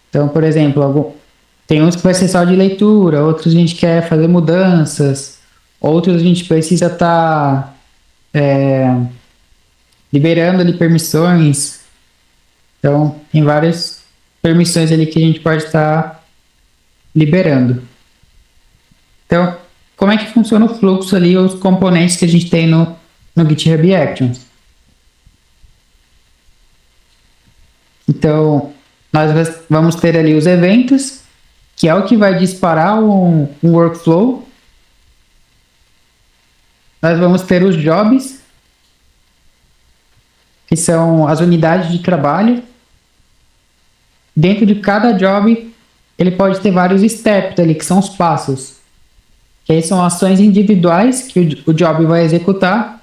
Então, por exemplo, tem uns que vai ser só de leitura, outros a gente quer fazer mudanças, outros a gente precisa estar liberando ali permissões. Então, tem várias permissões ali que a gente pode estar liberando. Então, como é que funciona o fluxo ali, os componentes que a gente tem no GitHub Actions? Então, nós vamos ter ali os eventos, que é o que vai disparar um workflow. Nós vamos ter os jobs, que são as unidades de trabalho. Dentro de cada job, ele pode ter vários steps ali, que são os passos. Que aí são ações individuais que o job vai executar,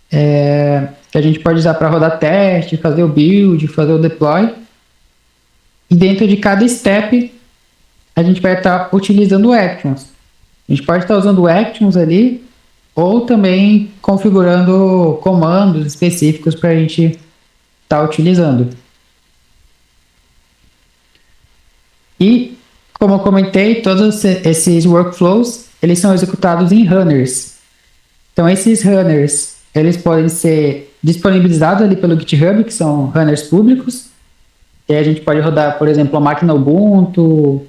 que a gente pode usar para rodar teste, fazer o build, fazer o deploy. E dentro de cada step, a gente vai estar utilizando actions. A gente pode estar usando actions ali, ou também configurando comandos específicos para a gente estar utilizando. E, como eu comentei, todos esses workflows, eles são executados em runners. Então, esses runners, eles podem ser disponibilizados ali pelo GitHub, que são runners públicos. E aí a gente pode rodar, por exemplo, a máquina Ubuntu,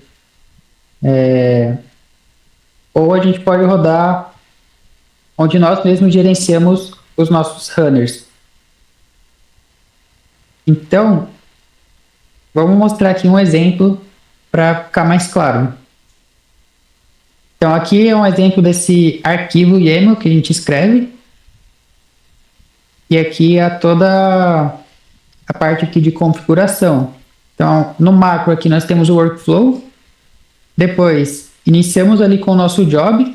ou a gente pode rodar onde nós mesmos gerenciamos os nossos runners. Então, vamos mostrar aqui um exemplo para ficar mais claro. Então, aqui é um exemplo desse arquivo YAML que a gente escreve. E aqui é toda a parte aqui de configuração. Então, no macro aqui nós temos o workflow. Depois, iniciamos ali com o nosso job.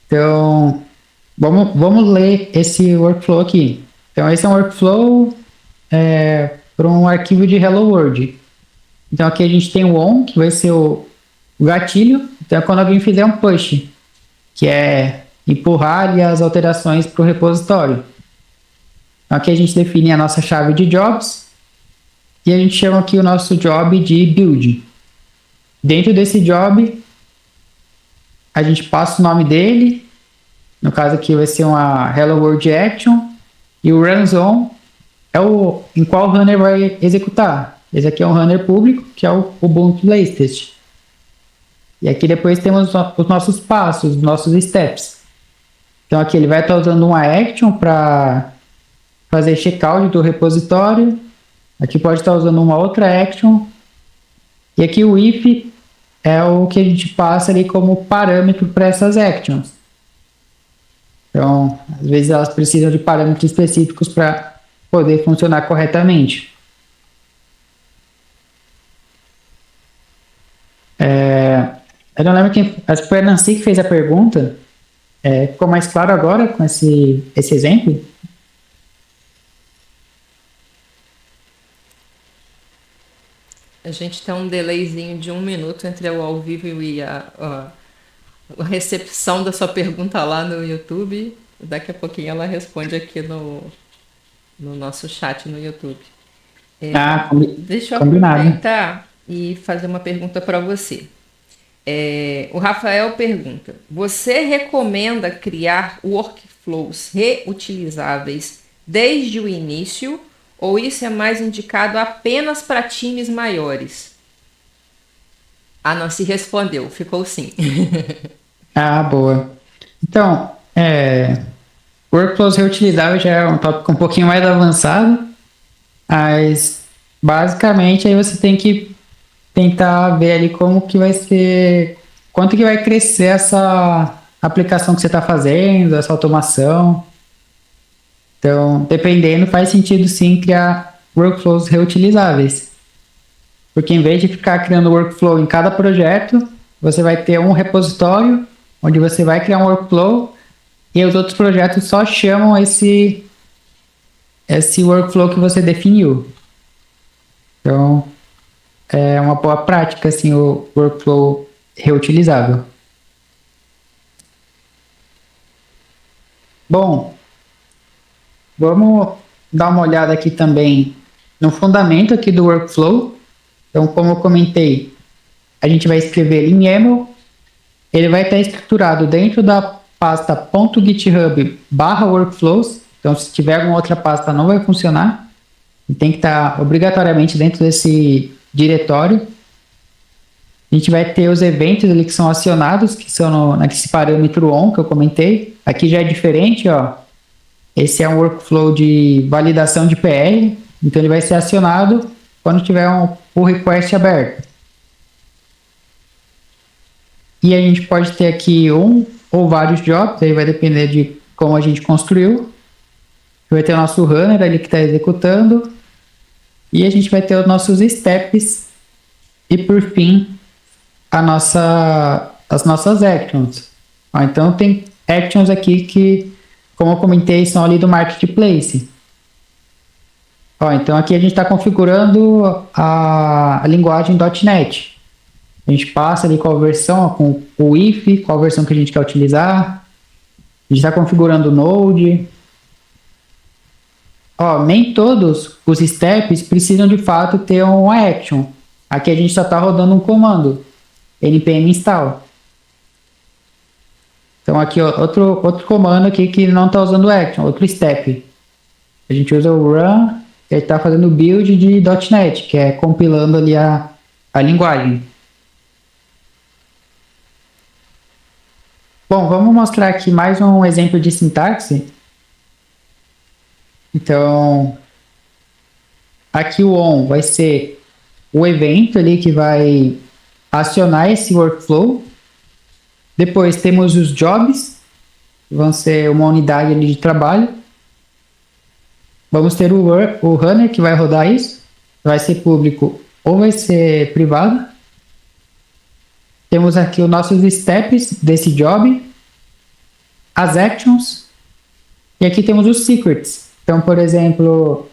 Então, vamos ler esse workflow aqui. Então, esse é um workflow para um arquivo de Hello World. Então aqui a gente tem o on, que vai ser o gatilho. Então é quando alguém fizer um push, que é empurrar ali as alterações para o repositório. Então aqui a gente define a nossa chave de jobs e a gente chama aqui o nosso job de build. Dentro desse job, a gente passa o nome dele. No caso aqui vai ser uma Hello World Action. E o runs on é em qual runner vai executar. Esse aqui é um runner público, que é o Ubuntu Latest. E aqui depois temos os nossos passos, os nossos steps. Então aqui ele vai estar usando uma action para fazer checkout do repositório. Aqui pode estar usando uma outra action. E aqui o if é o que a gente passa ali como parâmetro para essas actions. Então, às vezes elas precisam de parâmetros específicos para poder funcionar corretamente. Eu não lembro quem. Acho que foi a Nancy que fez a pergunta. Ficou mais claro agora com esse exemplo?
A gente tem um delayzinho de 1 minuto entre o ao vivo e a recepção da sua pergunta lá no YouTube. Daqui a pouquinho ela responde aqui no nosso chat no YouTube. Deixa eu
Combinado.
aproveitar e fazer uma pergunta para você. O Rafael pergunta: você recomenda criar workflows reutilizáveis desde o início ou isso é mais indicado apenas para times maiores? A Nancy respondeu, ficou sim.
Boa. Então, workflows reutilizáveis já é um tópico um pouquinho mais avançado, mas basicamente aí você tem que tentar ver ali como que vai ser, quanto que vai crescer essa aplicação que você está fazendo, essa automação. Então, dependendo, faz sentido sim criar workflows reutilizáveis. Porque em vez de ficar criando workflow em cada projeto, você vai ter um repositório onde você vai criar um workflow e os outros projetos só chamam esse workflow que você definiu. Então, é uma boa prática, assim, o workflow reutilizável. Bom, vamos dar uma olhada aqui também no fundamento aqui do workflow. Então, como eu comentei, a gente vai escrever ele em YAML. Ele vai estar estruturado dentro da pasta .github/workflows. Então, se tiver alguma outra pasta, não vai funcionar. E tem que estar obrigatoriamente dentro desse diretório. A gente vai ter os eventos ali que são acionados, que são nesse parâmetro on que eu comentei. Aqui já é diferente, ó. Esse é um workflow de validação de PR. Então, ele vai ser acionado quando tiver um pull request aberto. E a gente pode ter aqui um ou vários jobs, aí vai depender de como a gente construiu. Vai ter o nosso runner ali que está executando. E a gente vai ter os nossos steps. E por fim, as nossas actions. Então tem actions aqui que, como eu comentei, são ali do marketplace. Então aqui a gente está configurando a linguagem .NET. A gente passa ali qual versão, com o if, qual versão que a gente quer utilizar. A gente está configurando o Node. Nem todos os steps precisam de fato ter uma action. Aqui a gente só está rodando um comando, npm install. Então aqui outro comando aqui que não está usando action, outro step. A gente usa o run, que está fazendo o build de .NET, que é compilando ali a linguagem. Bom, vamos mostrar aqui mais um exemplo de sintaxe. Então, aqui o on vai ser o evento ali que vai acionar esse workflow. Depois temos os jobs, que vão ser uma unidade ali de trabalho. Vamos ter o runner que vai rodar isso. Vai ser público ou vai ser privado. Temos aqui os nossos steps desse job, as actions, e aqui temos os secrets. Então, por exemplo,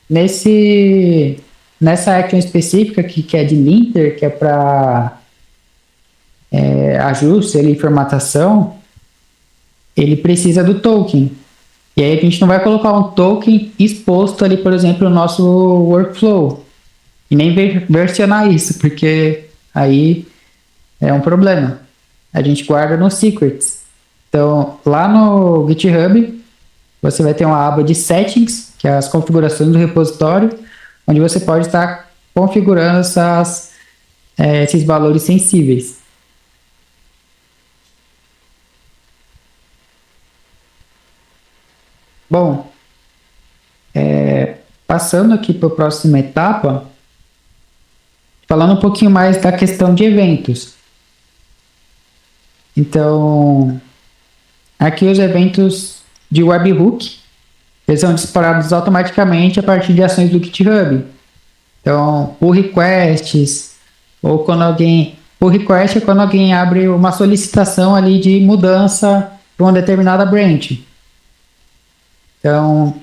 nesse nessa action específica que é de linter, que é para ajuste ali, formatação, ele precisa do token. E aí a gente não vai colocar um token exposto ali, por exemplo, no nosso workflow. E nem versionar isso, porque aí é um problema. A gente guarda no secrets. Então, lá no GitHub, você vai ter uma aba de settings, que é as configurações do repositório, onde você pode estar configurando esses valores sensíveis. Bom, passando aqui para a próxima etapa, falando um pouquinho mais da questão de eventos. Então, aqui os eventos de webhook, eles são disparados automaticamente a partir de ações do GitHub. Então, pull requests, ou quando alguém... Pull request é quando alguém abre uma solicitação ali de mudança para uma determinada branch. Então,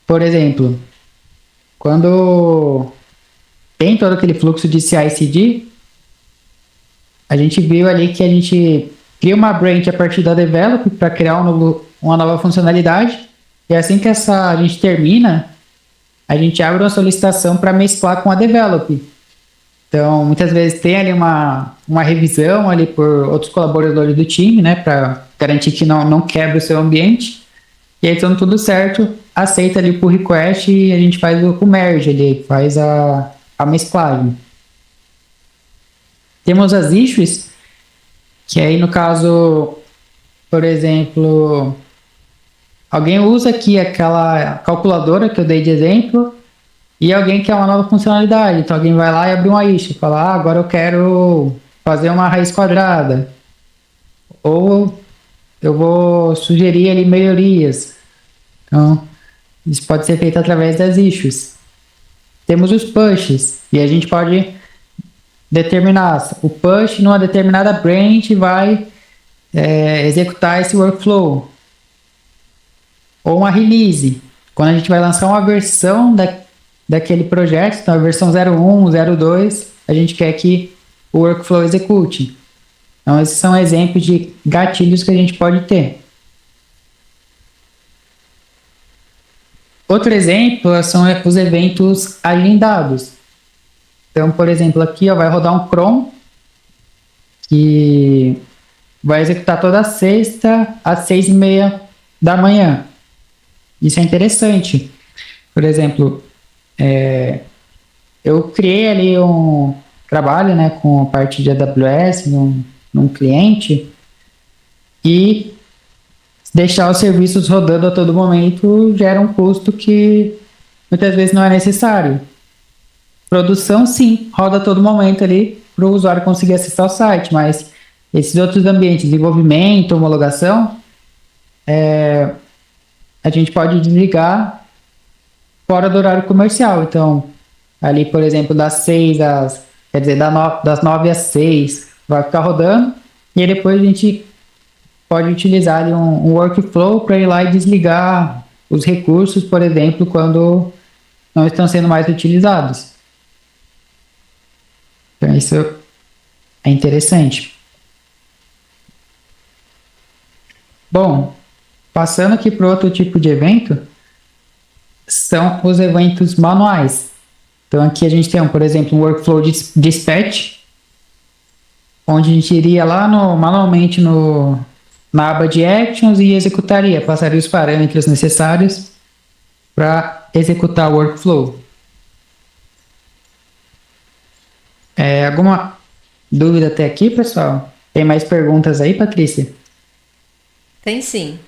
por exemplo, quando tem todo aquele fluxo de CI/CD, a gente viu ali que a gente cria uma branch a partir da develop para criar uma nova funcionalidade, e assim que a gente termina, a gente abre uma solicitação para mesclar com a develop. Então, muitas vezes tem ali uma revisão ali por outros colaboradores do time, né, para garantir que não quebre o seu ambiente. E aí, estando tudo certo, aceita ali o pull request e a gente faz o merge ali, faz a mesclagem. Temos as issues, que aí no caso, por exemplo, alguém usa aqui aquela calculadora que eu dei de exemplo e alguém quer uma nova funcionalidade. Então alguém vai lá e abre uma issue, fala, agora eu quero fazer uma raiz quadrada. Ou eu vou sugerir ali melhorias. Então, isso pode ser feito através das issues. Temos os pushes, e a gente pode determinar o push numa determinada branch vai executar esse workflow. Ou uma release, quando a gente vai lançar uma versão daquele projeto, então a versão 01, 02, a gente quer que o workflow execute. Então, esses são exemplos de gatilhos que a gente pode ter. Outro exemplo são os eventos agendados. Então, por exemplo, aqui vai rodar um cron que vai executar toda sexta às 6h30 da manhã. Isso é interessante. Por exemplo, eu criei ali um trabalho, né, com a parte de AWS num cliente e deixar os serviços rodando a todo momento gera um custo que muitas vezes não é necessário. Produção, sim, roda a todo momento ali para o usuário conseguir acessar o site, mas esses outros ambientes, desenvolvimento, homologação, a gente pode desligar fora do horário comercial. Então, ali, por exemplo, das 9 às 6, vai ficar rodando, e aí depois a gente pode utilizar ali um workflow para ir lá e desligar os recursos, por exemplo, quando não estão sendo mais utilizados. Então, isso é interessante. Bom, passando aqui para outro tipo de evento, são os eventos manuais. Então, aqui a gente tem, por exemplo, um workflow de dispatch, onde a gente iria lá manualmente na aba de actions e executaria, passaria os parâmetros necessários para executar o workflow. Alguma dúvida até aqui, pessoal? Tem mais perguntas aí, Patrícia?
Tem sim.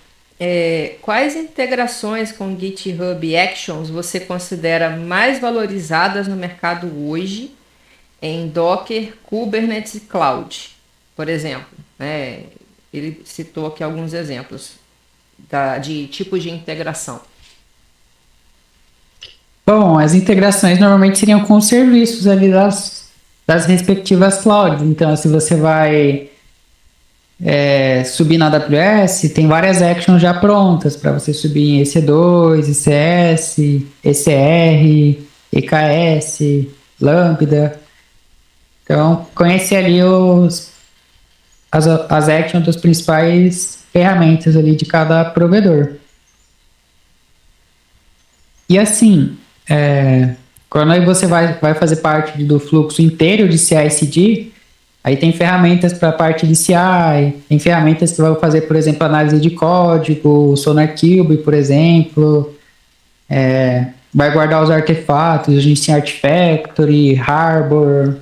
Quais integrações com GitHub Actions você considera mais valorizadas no mercado hoje em Docker, Kubernetes e Cloud? Por exemplo, ele citou aqui alguns exemplos de tipos de integração.
Bom, as integrações normalmente seriam com os serviços ali das respectivas clouds. Então, se você vai subir na AWS, tem várias actions já prontas para você subir em EC2, ECS, ECR, EKS, Lambda. Então, conhecer ali as actions das principais ferramentas ali de cada provedor. E assim, quando aí você vai fazer parte do fluxo inteiro de CI/CD, aí tem ferramentas para a parte de CI, tem ferramentas que vão fazer, por exemplo, análise de código, SonarQube, por exemplo, vai guardar os artefatos, a gente tem Artifactory, Harbor,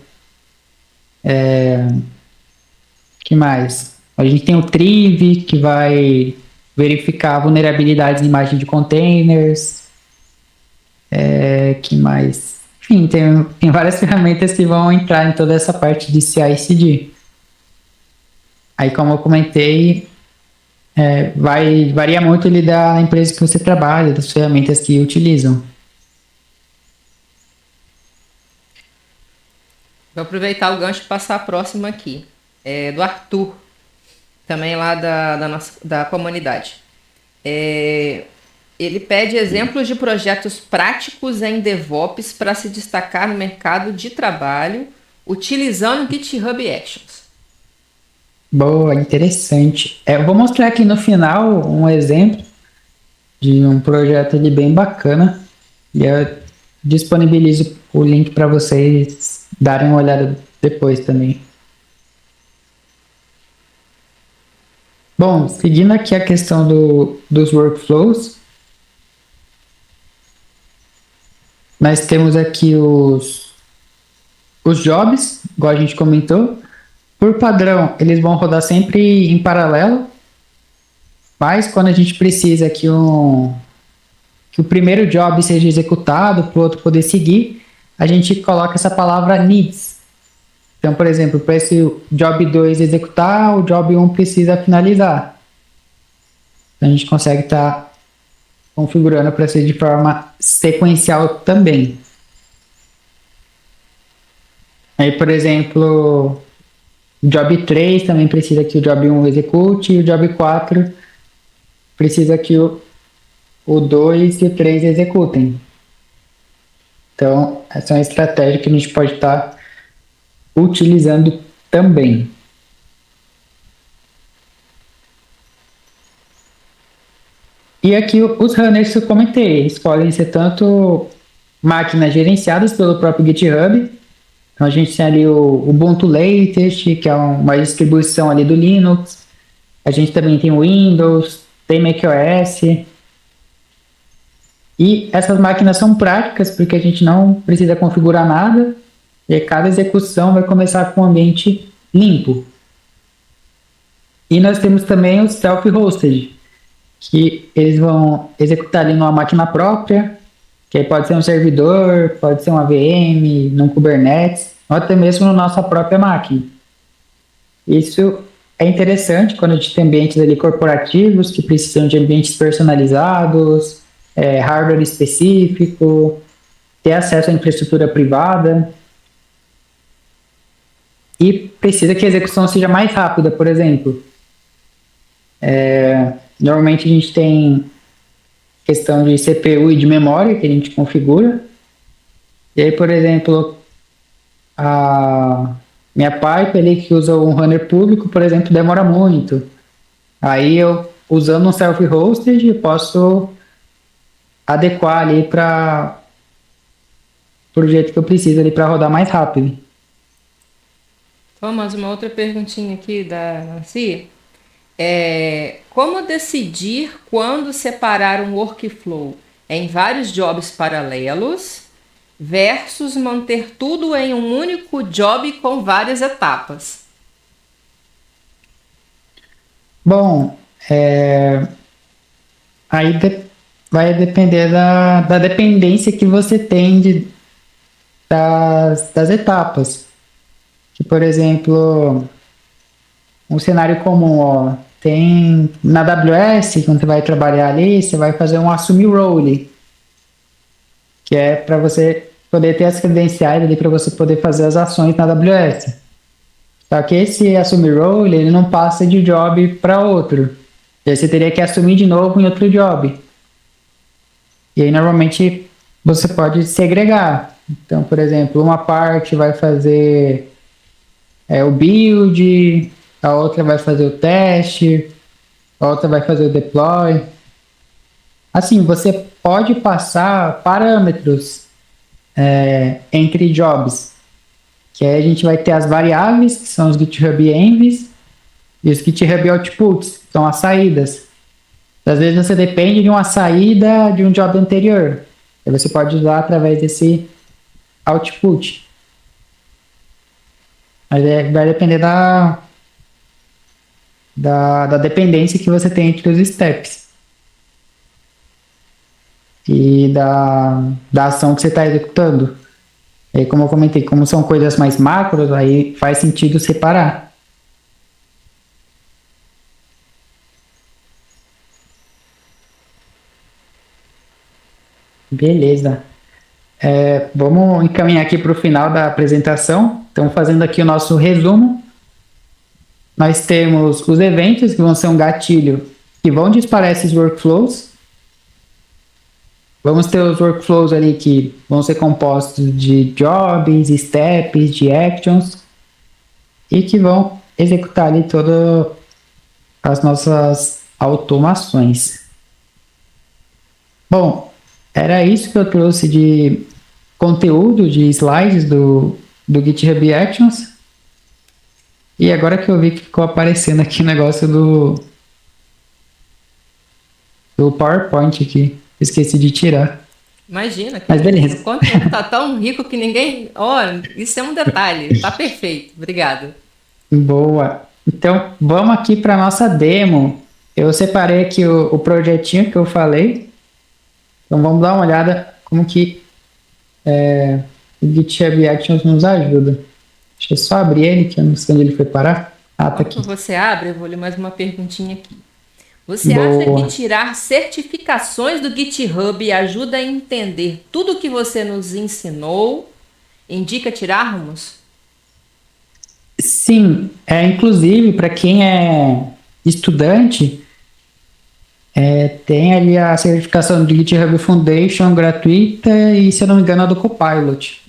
que mais? A gente tem o Triv, que vai verificar vulnerabilidades em imagem de containers, que mais? Enfim, tem várias ferramentas que vão entrar em toda essa parte de CI/CD. Aí, como eu comentei, varia muito ali da empresa que você trabalha, das ferramentas que utilizam.
Vou aproveitar o gancho e passar a próxima aqui. Do Arthur, também lá da comunidade. Ele pede exemplos de projetos práticos em DevOps para se destacar no mercado de trabalho, utilizando GitHub Actions.
Boa, interessante. Eu vou mostrar aqui no final um exemplo de um projeto ali bem bacana. E eu disponibilizo o link para vocês darem uma olhada depois também. Bom, seguindo aqui a questão dos workflows, nós temos aqui os jobs, igual a gente comentou. Por padrão, eles vão rodar sempre em paralelo, mas quando a gente precisa que o primeiro job seja executado para o outro poder seguir, a gente coloca essa palavra needs. Então, por exemplo, para esse job 2 executar, o job 1 precisa finalizar. Então, a gente consegue estar configurando para ser de forma sequencial também. Aí, por exemplo, o job 3 também precisa que o job 1 execute, e o job 4 precisa que o 2 e o 3 executem. Então, essa é uma estratégia que a gente pode estar utilizando também. E aqui os runners que eu comentei, eles podem ser tanto máquinas gerenciadas pelo próprio GitHub. Então a gente tem ali o Ubuntu Latest, que é uma distribuição ali do Linux. A gente também tem o Windows, tem macOS. E essas máquinas são práticas porque a gente não precisa configurar nada e cada execução vai começar com um ambiente limpo. E nós temos também os self-hosted, que eles vão executar ali numa máquina própria, que aí pode ser um servidor, pode ser uma VM, num Kubernetes, ou até mesmo na nossa própria máquina. Isso é interessante quando a gente tem ambientes ali corporativos que precisam de ambientes personalizados, hardware específico, ter acesso à infraestrutura privada e precisa que a execução seja mais rápida, por exemplo. Normalmente a gente tem questão de CPU e de memória que a gente configura. E aí, por exemplo, a minha pipe ali que usa um runner público, por exemplo, demora muito. Aí eu, usando um self-hosted, eu posso adequar ali para o jeito que eu preciso ali para rodar mais rápido.
Thomas, uma outra perguntinha aqui da Nancy. Como decidir quando separar um workflow em vários jobs paralelos versus manter tudo em um único job com várias etapas?
Bom, aí vai depender da dependência que você tem das etapas. Que, por exemplo, um cenário comum, ó, tem na AWS, quando você vai trabalhar ali, você vai fazer um assumir role, que é para você poder ter as credenciais ali para você poder fazer as ações na AWS. Só que esse assumir role, ele não passa de job para outro. E aí você teria que assumir de novo em outro job. E aí normalmente você pode segregar. Então, por exemplo, uma parte vai fazer o build, a outra vai fazer o teste, a outra vai fazer o deploy. Assim, você pode passar parâmetros entre jobs, que aí a gente vai ter as variáveis, que são os GitHub Envs, e os GitHub Outputs, que são as saídas. Às vezes você depende de uma saída de um job anterior. Aí você pode usar através desse output. Mas vai depender da dependência que você tem entre os steps. E da ação que você está executando. E como eu comentei, como são coisas mais macros, aí faz sentido separar. Beleza. Vamos encaminhar aqui para o final da apresentação. Então, fazendo aqui o nosso resumo. Nós temos os eventos, que vão ser um gatilho, que vão disparar esses workflows. Vamos ter os workflows ali que vão ser compostos de jobs, steps, de actions, e que vão executar ali todas as nossas automações. Bom, era isso que eu trouxe de conteúdo, de slides do GitHub Actions. E agora que eu vi que ficou aparecendo aqui o negócio do PowerPoint aqui. Esqueci de tirar.
Imagina,
Mas beleza.
o conteúdo tá tão rico que ninguém... Olha, isso é um detalhe, tá perfeito. Obrigada.
Boa. Então, vamos aqui para a nossa demo. Eu separei aqui o projetinho que eu falei. Então, vamos dar uma olhada como que o GitHub Actions nos ajuda. Deixa eu só abrir ele, que eu não sei onde ele foi parar. Ah, tá aqui.
Quando você abre, eu vou ler mais uma perguntinha aqui. Você
Boa.
acha que tirar certificações do GitHub ajuda a entender tudo o que você nos ensinou? Indica tirarmos?
Sim, inclusive para quem é estudante, tem ali a certificação do GitHub Foundation gratuita e, se eu não me engano, a do Copilot.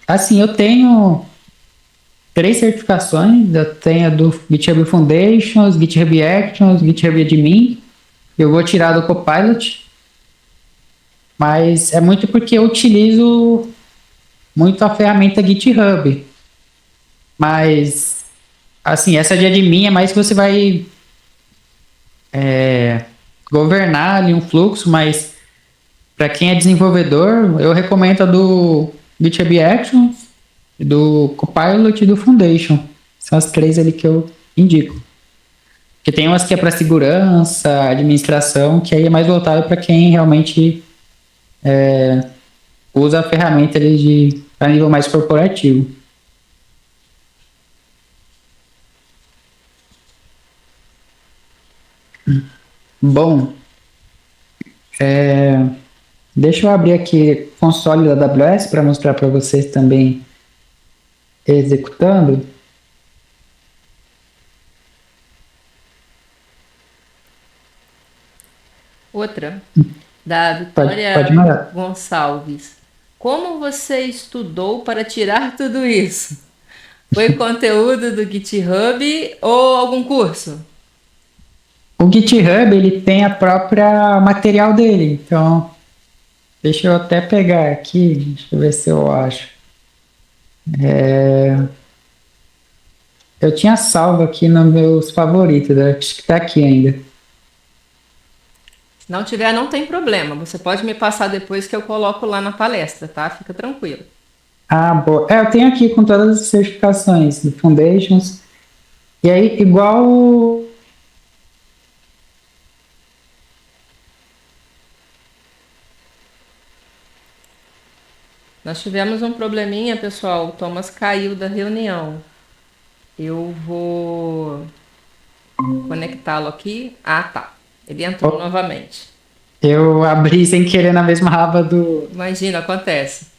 Assim, eu tenho 3 certificações. Eu tenho a do GitHub Foundation, GitHub Actions, GitHub Admin. Eu vou tirar do Copilot, mas é muito porque eu utilizo muito a ferramenta GitHub. Mas, assim, essa de admin é mais que você vai governar ali um fluxo, mas para quem é desenvolvedor, eu recomendo a do GitHub Actions, do Copilot e do Foundation. São as 3 ali que eu indico. Porque tem umas que é para segurança, administração, que aí é mais voltado para quem realmente usa a ferramenta ali a nível mais corporativo. Bom, deixa eu abrir aqui o console da AWS para mostrar para vocês também executando.
Outra, da Vitória
Pode mandar.
Gonçalves. Como você estudou para tirar tudo isso? Foi conteúdo do GitHub ou algum curso?
O GitHub, ele tem a própria material dele, então deixa eu até pegar aqui, deixa eu ver se eu acho. Eu tinha salvo aqui nos meus favoritos, acho que tá aqui ainda.
Se não tiver, não tem problema. Você pode me passar depois que eu coloco lá na palestra, tá? Fica tranquilo.
Ah, boa. Eu tenho aqui com todas as certificações do Foundations. E aí, igual...
Nós tivemos um probleminha, pessoal. O Thomas caiu da reunião. Eu vou conectá-lo aqui. Ah, tá. Ele entrou novamente.
Eu abri sem querer na mesma aba do...
Imagina, acontece.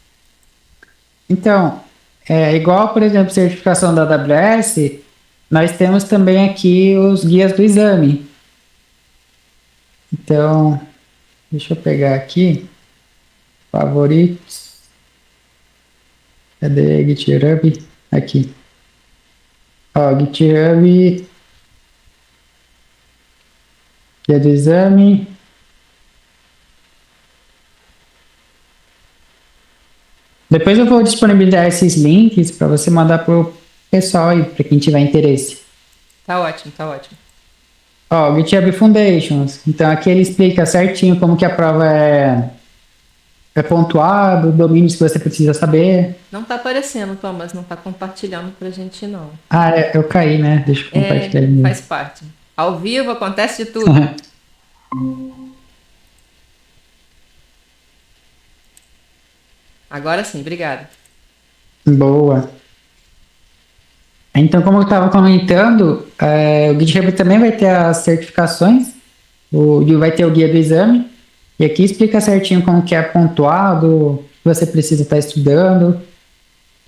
Então, igual, por exemplo, certificação da AWS, nós temos também aqui os guias do exame. Então, Deixa eu pegar aqui. Favoritos. Cadê GitHub? Aqui. Ó, GitHub, guia do exame. Depois eu vou disponibilizar esses links para você mandar pro pessoal aí, para quem tiver interesse.
Tá ótimo, tá ótimo.
Ó, GitHub Foundations. Então aqui ele explica certinho como que a prova é pontuado, domínios que você precisa saber.
Não tá aparecendo, Thomas, não tá compartilhando pra gente, não.
Ah, eu caí, né? Deixa eu compartilhar ele mesmo.
Faz parte. Ao vivo acontece de tudo. Agora sim, obrigada.
Boa. Então, como eu estava comentando, o GitHub também vai ter as certificações, vai ter o guia do exame, e aqui explica certinho como que é pontuado, o que você precisa estar estudando.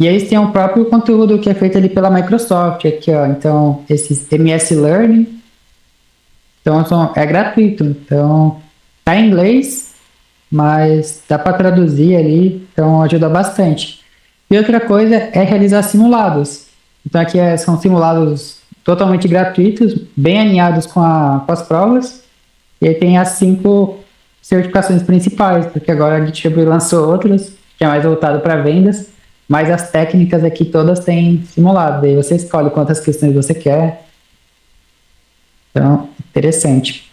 E eles têm o próprio conteúdo que é feito ali pela Microsoft, aqui, ó. Então, esses MS Learning, então é gratuito, então tá em inglês, mas dá para traduzir ali, então ajuda bastante. E outra coisa é realizar simulados. Então aqui são simulados totalmente gratuitos, bem alinhados com as provas. E aí tem as 5 certificações principais, porque agora a GitHub lançou outras, que é mais voltado para vendas, mas as técnicas aqui todas têm simulado. Aí você escolhe quantas questões você quer. Então, interessante.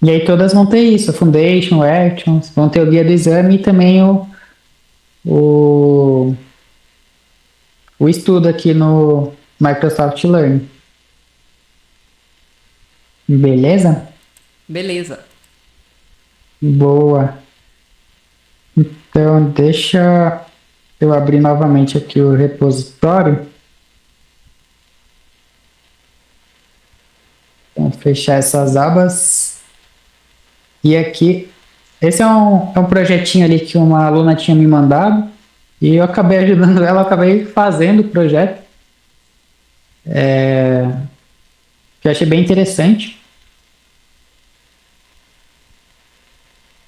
E aí todas vão ter isso, a Foundation, Actions, vão ter o guia do exame e também o estudo aqui no Microsoft Learn. Beleza?
Beleza.
Boa. Então, deixa eu abrir novamente aqui o repositório. Vamos fechar essas abas. E aqui, esse é um projetinho ali que uma aluna tinha me mandado. E eu acabei ajudando ela, acabei fazendo o projeto. Que eu achei bem interessante.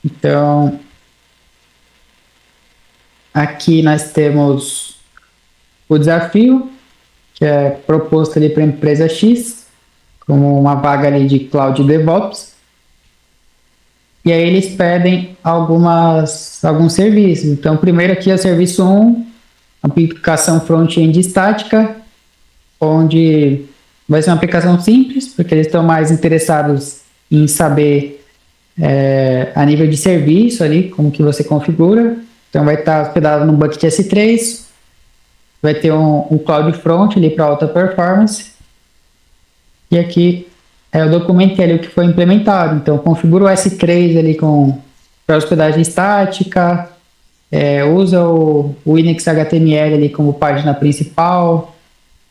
Então, aqui nós temos o desafio, que é proposto ali para a empresa X, como uma vaga ali de Cloud DevOps. E aí eles pedem alguns serviços. Então, primeiro aqui é o serviço 1, aplicação front-end estática, onde vai ser uma aplicação simples, porque eles estão mais interessados em saber a nível de serviço ali, como que você configura. Então vai estar hospedado no bucket S3, vai ter um Cloud Front ali para alta performance. E aqui é o documento ali que foi implementado. Então configura o S3 ali para hospedagem estática, usa o Linux HTML ali como página principal,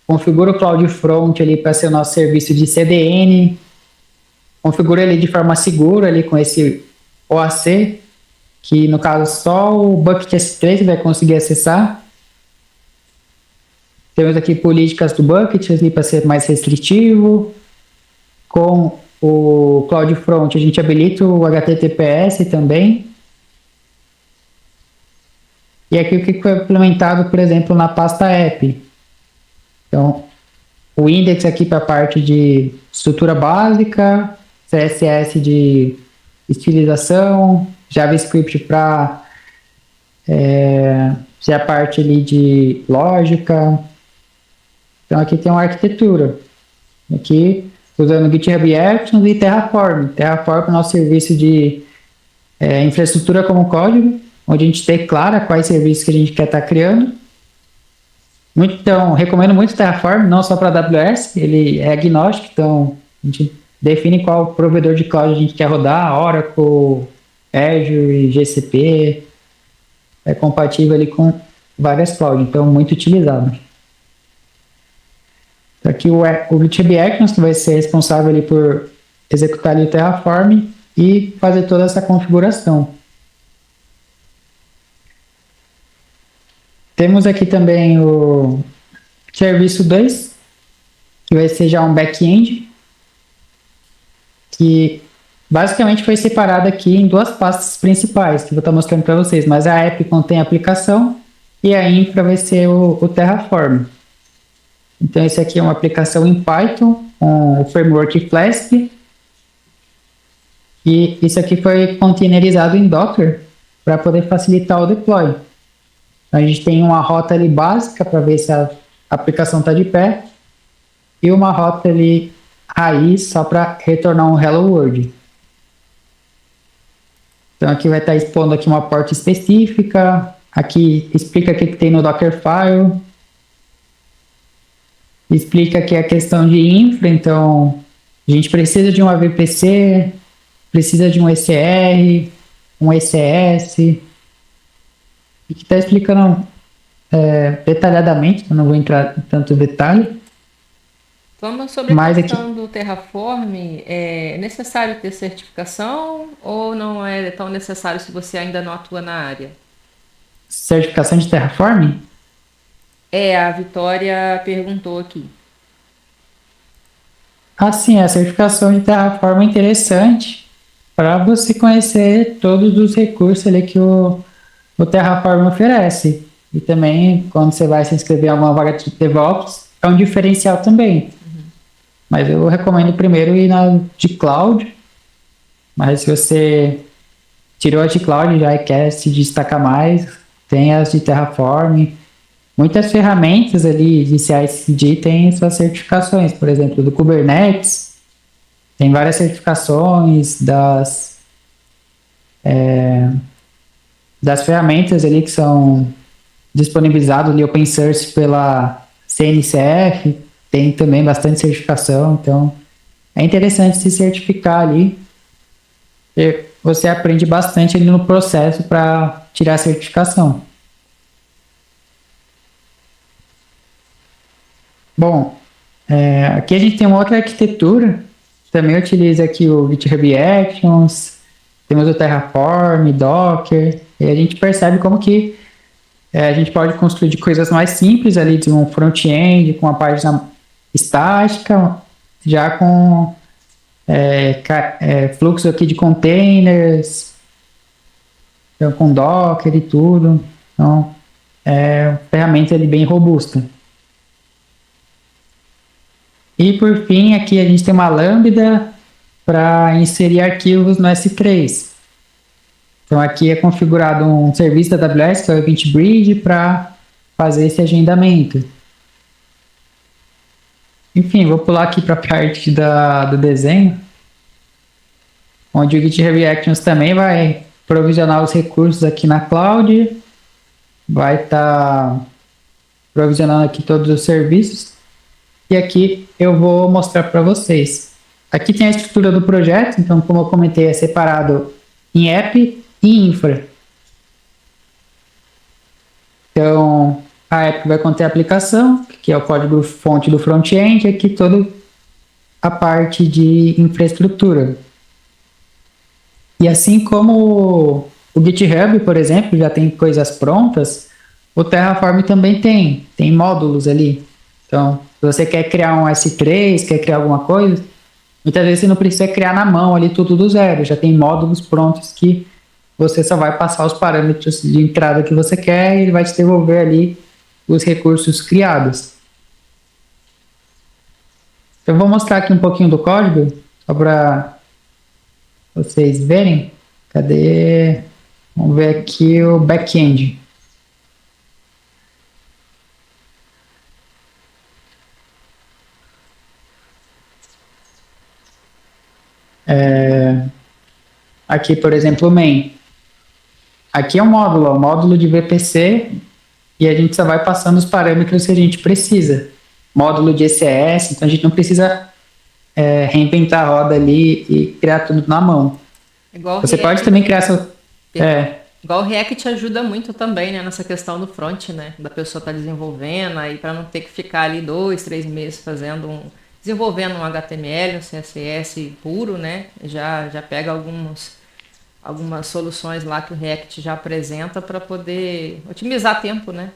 configura o Cloud Front ali para ser o nosso serviço de CDN, configura ele de forma segura ali com esse OAC, que no caso só o bucket S3 vai conseguir acessar. Temos aqui políticas do bucket ali para ser mais restritivo. Com o CloudFront a gente habilita o HTTPS também. E aqui o que foi implementado, por exemplo, na pasta app. Então, o index aqui para a parte de estrutura básica, CSS de estilização, JavaScript para a parte ali de lógica. Então aqui tem uma arquitetura. Aqui usando GitHub Actions e Terraform. Terraform é o nosso serviço de infraestrutura como código, onde a gente declara quais serviços que a gente quer estar criando. Então, recomendo muito o Terraform, não só para a AWS, ele é agnóstico, então a gente define qual provedor de cloud a gente quer rodar, Oracle, Azure, GCP, é compatível ali com várias clouds, então muito utilizado. Aqui o GitHub Actions, que vai ser responsável ali por executar ali o Terraform e fazer toda essa configuração. Temos aqui também o serviço 2, que vai ser já um back-end. que basicamente foi separada aqui em duas pastas principais, que eu vou estar mostrando para vocês, mas a app contém a aplicação e a infra vai ser o Terraform. Então esse aqui é uma aplicação em Python com o framework Flask e isso aqui foi containerizado em Docker para poder facilitar o deploy. Então, a gente tem uma rota ali básica para ver se a aplicação está de pé e uma rota ali raiz só para retornar um Hello World. Então aqui vai estar expondo aqui uma porta específica, aqui explica o que tem no Dockerfile, explica aqui a questão de infra, então a gente precisa de um VPC, precisa de um ECR, um ECS, e que está explicando detalhadamente, eu não vou entrar em tanto detalhe.
Vamos sobre a questão do Terraform, é necessário ter certificação ou não é tão necessário se você ainda não atua na área?
Certificação de Terraform?
A Vitória perguntou aqui.
Sim, a certificação de Terraform é interessante para você conhecer todos os recursos ali que o Terraform oferece. E também, quando você vai se inscrever em alguma vaga de DevOps, é um diferencial também. Mas eu recomendo primeiro ir na de Cloud. Mas se você tirou a de Cloud e já quer se destacar mais, tem as de Terraform. Muitas ferramentas ali de CI/CD têm suas certificações. Por exemplo, do Kubernetes, tem várias certificações das ferramentas ali que são disponibilizadas ali open source pela CNCF, tem também bastante certificação, então é interessante se certificar ali. E você aprende bastante ali no processo para tirar a certificação. Bom, aqui a gente tem uma outra arquitetura, também utiliza aqui o GitHub Actions, temos o Terraform, Docker, e a gente percebe como que a gente pode construir de coisas mais simples ali, de um front-end, com a página estática, já com fluxo aqui de containers, então, com Docker e tudo. Então, é uma ferramenta ali bem robusta. E por fim, aqui a gente tem uma Lambda para inserir arquivos no S3. Então aqui é configurado um serviço da AWS, que é o Event Bridge, para fazer esse agendamento. Enfim, vou pular aqui para a parte do desenho, onde o GitHub Actions também vai provisionar os recursos aqui na cloud, vai estar provisionando aqui todos os serviços, e aqui eu vou mostrar para vocês. Aqui tem a estrutura do projeto, então como eu comentei, é separado em app e infra. Então, a app vai conter a aplicação, que é o código fonte do front-end, e aqui toda a parte de infraestrutura. E assim como o GitHub, por exemplo, já tem coisas prontas, o Terraform também tem módulos ali. Então, se você quer criar um S3, quer criar alguma coisa, muitas vezes você não precisa criar na mão ali tudo do zero, já tem módulos prontos que você só vai passar os parâmetros de entrada que você quer e ele vai te devolver ali os recursos criados. Eu vou mostrar aqui um pouquinho do código, só para vocês verem. Cadê? Vamos ver aqui o back-end. Aqui, por exemplo, o main. Aqui é um módulo de VPC, e a gente só vai passando os parâmetros que a gente precisa. Módulo de ECS, então a gente não precisa reinventar a roda ali e criar tudo na mão.
Igual
você pode também criar seu...
Igual o React ajuda muito também, né, nessa questão do front, né, da pessoa estar desenvolvendo, aí para não ter que ficar ali 2, 3 meses desenvolvendo um HTML, um CSS puro, né, já pega algumas soluções lá que o React já apresenta para poder otimizar tempo, né?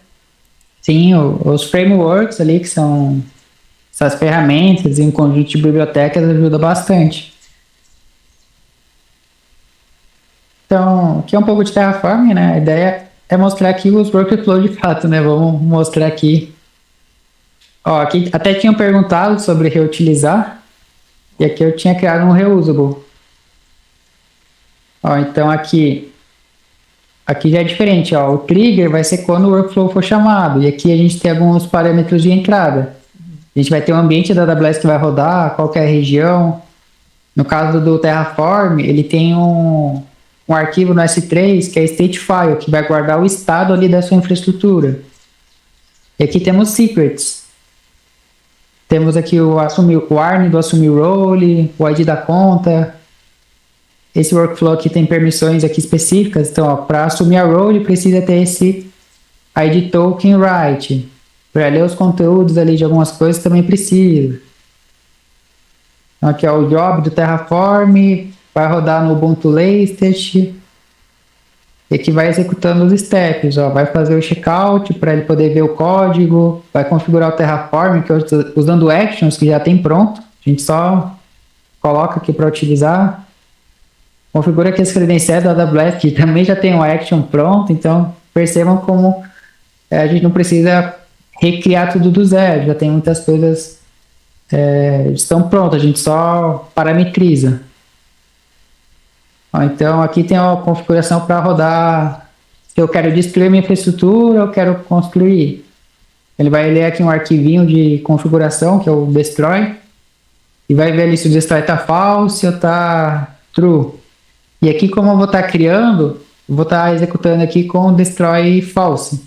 Sim, os frameworks ali, que são essas ferramentas e um conjunto de bibliotecas, ajuda bastante. Então, aqui é um pouco de Terraform, né? A ideia é mostrar aqui os workflows de fato, né? Vamos mostrar aqui. Ó, aqui até tinham perguntado sobre reutilizar, e aqui eu tinha criado um reusable. Ó, então aqui já é diferente, ó. O trigger vai ser quando o workflow for chamado, e aqui a gente tem alguns parâmetros de entrada. A gente vai ter um ambiente da AWS que vai rodar, qual que é a região. No caso do Terraform, ele tem um arquivo no S3 que é state file, que vai guardar o estado ali da sua infraestrutura. E aqui temos secrets. Temos aqui o warning do assumir role, o ID da conta. Esse workflow aqui tem permissões aqui específicas. Então, para assumir a role, precisa ter esse ID token write. Para ler os conteúdos ali de algumas coisas também precisa. Então, aqui é o job do Terraform, vai rodar no Ubuntu Latest. E aqui vai executando os steps, ó. Vai fazer o checkout para ele poder ver o código, vai configurar o Terraform, que eu estou usando Actions, que já tem pronto. A gente só coloca aqui para utilizar. Configura aqui as credenciais da AWS, que também já tem um Action pronto, então percebam como a gente não precisa recriar tudo do zero, já tem muitas coisas estão prontas, a gente só parametriza. Ó, então aqui tem a configuração para rodar, se eu quero destruir minha infraestrutura, eu quero construir. Ele vai ler aqui um arquivinho de configuração, que é o destroy, e vai ver ali se o destroy está false ou está true. E aqui, como eu vou estar criando, eu vou estar executando aqui com o destroy false.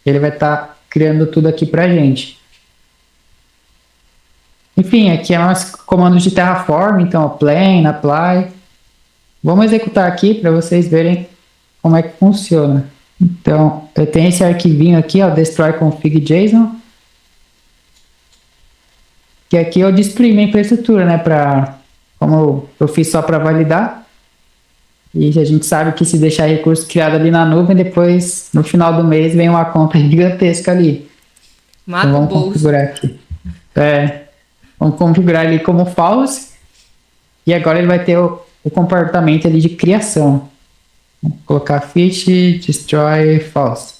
Ele vai estar criando tudo aqui para a gente. Enfim, aqui é os comandos de Terraform, então plain, apply. Vamos executar aqui para vocês verem como é que funciona. Então, eu tenho esse arquivinho aqui, ó, destroy config.json. Que aqui eu destruí minha infraestrutura, né, como eu fiz só para validar. E a gente sabe que se deixar recurso criado ali na nuvem, depois, no final do mês, vem uma conta gigantesca ali.
Mata
então,
o
vamos
bolso.
configurar aqui. Vamos configurar ali como false. E agora ele vai ter o comportamento ali de criação. Vamos colocar fish destroy false.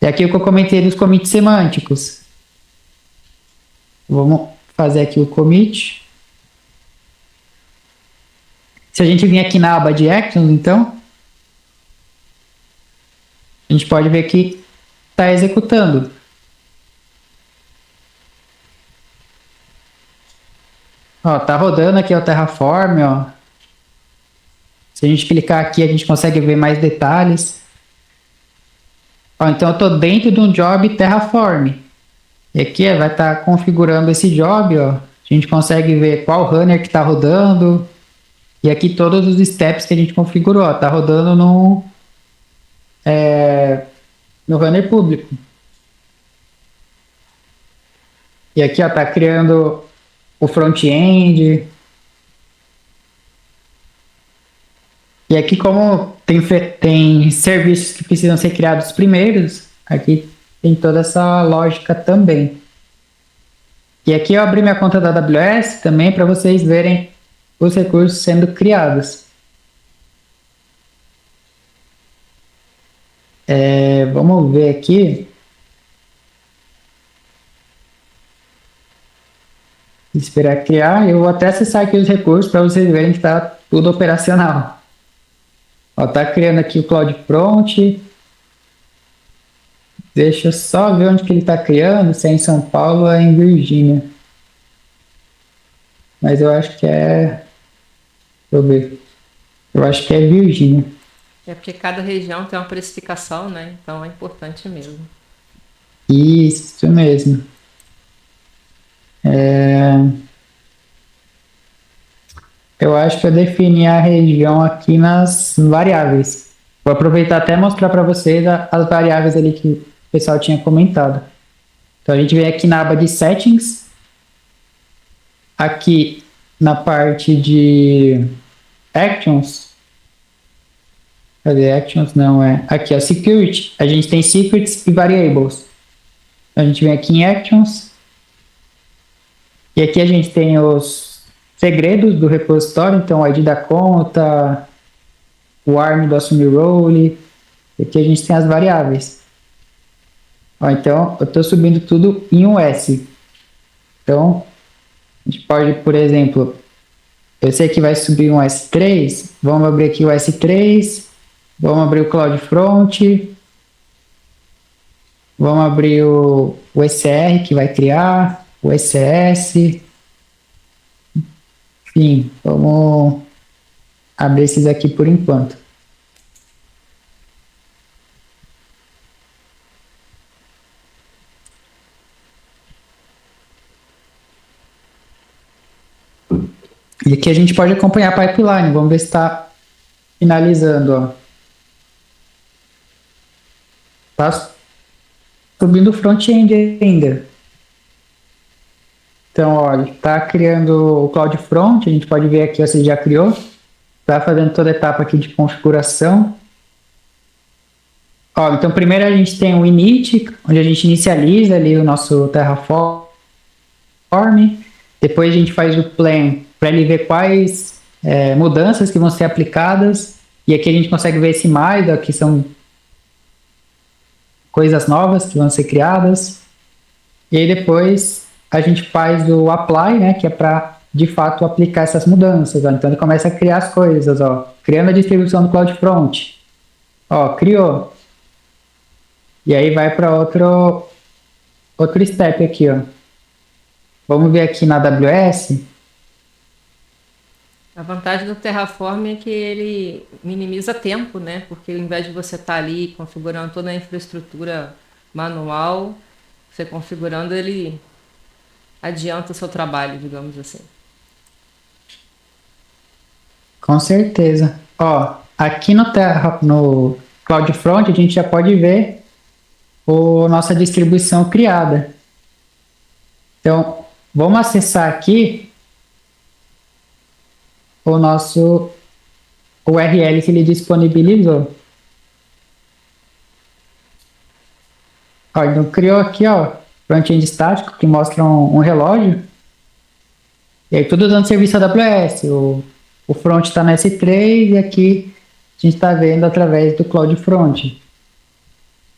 E aqui o que eu comentei dos commits semânticos. Vamos fazer aqui o commit. Se a gente vir aqui na aba de Actions, então, a gente pode ver que está executando. Ó, tá rodando aqui o Terraform, ó. Se a gente clicar aqui, a gente consegue ver mais detalhes. Ó, então eu estou dentro de um job Terraform. E aqui vai estar configurando esse job, ó. A gente consegue ver qual runner que está rodando. E aqui todos os steps que a gente configurou, ó, tá rodando no runner público. E aqui, ó, tá criando o front-end. E aqui, como tem serviços que precisam ser criados primeiros, aqui tem toda essa lógica também. E aqui eu abri minha conta da AWS também para vocês verem os recursos sendo criados. Vamos ver aqui. Esperar criar. Eu vou até acessar aqui os recursos para vocês verem que está tudo operacional. Ó, tá criando aqui o CloudFront. Deixa eu só ver onde que ele está criando. Se é em São Paulo ou é em Virgínia. Mas eu acho que é... Deixa eu ver. Eu acho que é Virgínia.
É porque cada região tem uma precificação, né? Então é importante mesmo.
Isso mesmo. Eu acho que eu defini a região aqui nas variáveis. Vou aproveitar até mostrar para vocês as variáveis ali que o pessoal tinha comentado. Então a gente vem aqui na aba de Settings. Aqui na parte de Actions. Cadê Actions? Não, aqui, ó, Security. A gente tem Secrets e Variables. A gente vem aqui em Actions. E aqui a gente tem os segredos do repositório, então o ID da conta, o ARM do assumir role, e aqui a gente tem as variáveis. Ó, então, eu estou subindo tudo em um S. Então, a gente pode, por exemplo, eu sei que vai subir um S3, vamos abrir aqui o S3, vamos abrir o CloudFront, vamos abrir o ECR que vai criar, o ECS, enfim, vamos abrir esses aqui por enquanto. E aqui a gente pode acompanhar a pipeline, vamos ver se está finalizando, ó. Tá subindo o front-end ainda. Então, olha, está criando o CloudFront, a gente pode ver aqui, você já criou. Está fazendo toda a etapa aqui de configuração. Ó, então, primeiro a gente tem o init, onde a gente inicializa ali o nosso Terraform. Depois a gente faz o plan para ele ver quais mudanças que vão ser aplicadas. E aqui a gente consegue ver esse mais, ó, que são coisas novas que vão ser criadas. E aí depois a gente faz o apply, né, que é para de fato aplicar essas mudanças. Ó. Então ele começa a criar as coisas, ó, criando a distribuição do CloudFront. Ó, criou. E aí vai para outro step aqui, ó. Vamos ver aqui na AWS.
A vantagem do Terraform é que ele minimiza tempo, né? Porque ao invés de você estar ali configurando toda a infraestrutura manual, você configurando, ele adianta o seu trabalho, digamos assim.
Com certeza. Ó, aqui no CloudFront a gente já pode ver a nossa distribuição criada. Então, vamos acessar aqui o nosso URL que ele disponibilizou. Ó, então criou aqui, ó, front-end estático que mostra um relógio. E aí tudo dando serviço AWS. O front está no S3 e aqui a gente está vendo através do CloudFront.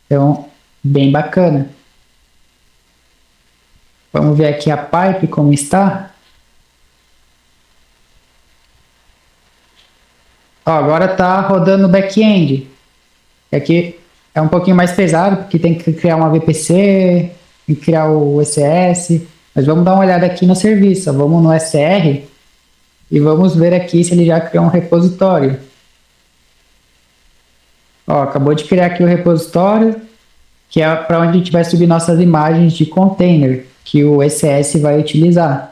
Então, bem bacana. Vamos ver aqui a pipe como está. Ó, agora está rodando o back-end. Aqui é um pouquinho mais pesado, porque tem que criar uma VPC, tem que criar o ECS. Mas vamos dar uma olhada aqui no serviço. Ó. Vamos no SR e vamos ver aqui se ele já criou um repositório. Ó, acabou de criar aqui o repositório, que é para onde a gente vai subir nossas imagens de container, que o ECS vai utilizar.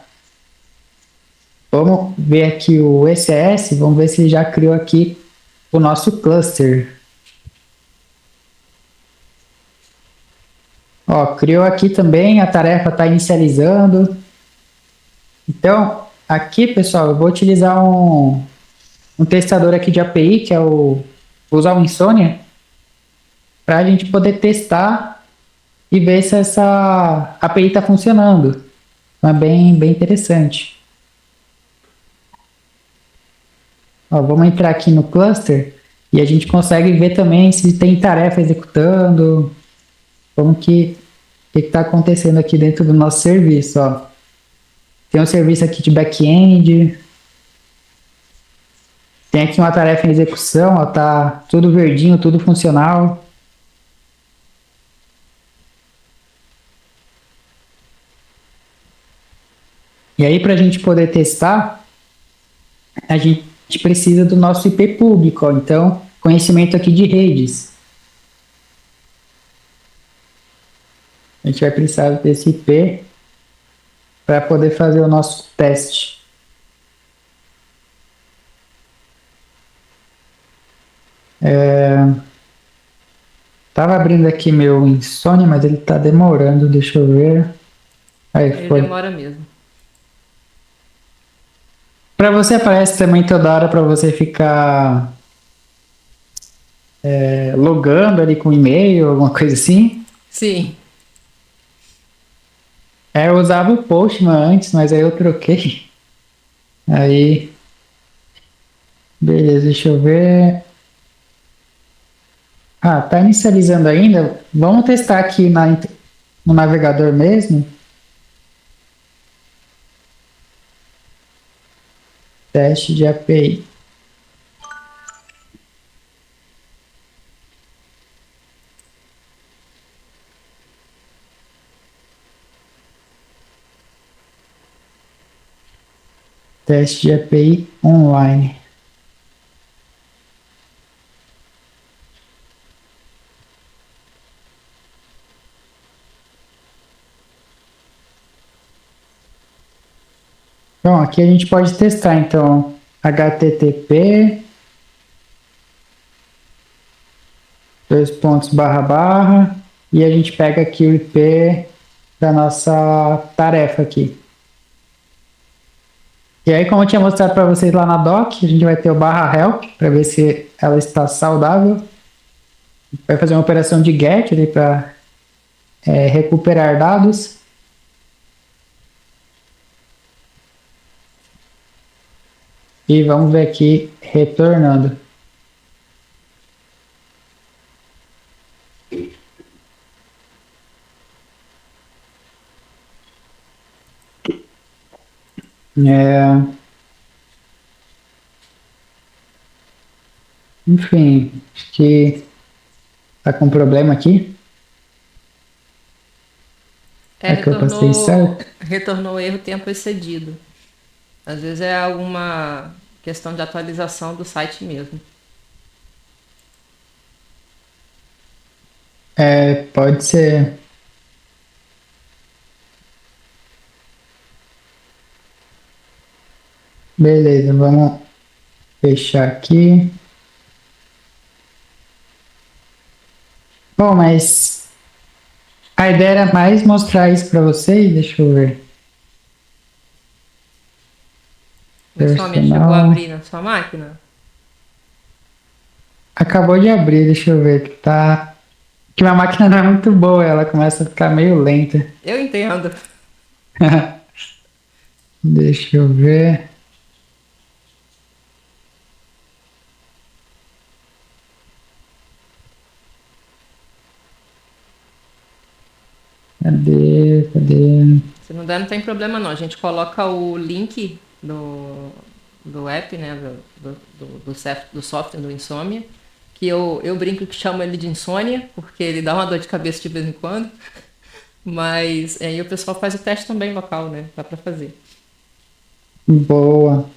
Vamos ver aqui o ECS, vamos ver se ele já criou aqui o nosso cluster. Ó, criou aqui também, a tarefa está inicializando. Então, aqui, pessoal, eu vou utilizar um testador aqui de API, que é vou usar o Insomnia, para a gente poder testar e ver se essa API está funcionando. Então, é bem interessante. Ó, vamos entrar aqui no cluster e a gente consegue ver também se tem tarefa executando, como que está acontecendo aqui dentro do nosso serviço. Ó. Tem um serviço aqui de back-end, tem aqui uma tarefa em execução, ó, tá tudo verdinho, tudo funcional. E aí, para a gente poder testar, a gente precisa do nosso IP público, ó. Então, conhecimento aqui de redes. A gente vai precisar desse IP para poder fazer o nosso teste. Tava abrindo aqui meu Insomnia, mas ele tá demorando, deixa eu ver. Aí
Ele
foi.
demora mesmo.
Para você aparece também toda hora para você ficar logando ali com e-mail, alguma coisa assim.
Sim.
Eu usava o Postman antes, mas aí eu troquei. Aí, beleza, deixa eu ver. Ah, tá inicializando ainda. Vamos testar aqui no navegador mesmo. Teste de API. Teste de API online. Bom, aqui a gente pode testar, então, http, dois pontos, barra, barra, e a gente pega aqui o IP da nossa tarefa aqui. E aí, como eu tinha mostrado para vocês lá na doc, a gente vai ter o barra help, para ver se ela está saudável. Vai fazer uma operação de get ali para recuperar dados. E vamos ver aqui, retornando. Enfim, acho que tá com problema aqui. É que eu passei certo.
Retornou erro tempo excedido. Às vezes é alguma questão de atualização do site mesmo.
Pode ser. Beleza, vamos fechar aqui. Bom, mas a ideia era mais mostrar isso para vocês. Deixa eu ver.
O Insomnia chegou a abrir na sua máquina?
Acabou de abrir, deixa eu ver. Que minha máquina não é muito boa, ela começa a ficar meio lenta.
Eu entendo.
Deixa eu ver. Cadê?
Se não der, não tem problema não. A gente coloca o link do app, né? Do software do Insomnia. Que eu brinco que chamo ele de insônia, porque ele dá uma dor de cabeça de vez em quando. Mas aí o pessoal faz o teste também local, né? Dá pra fazer.
Boa.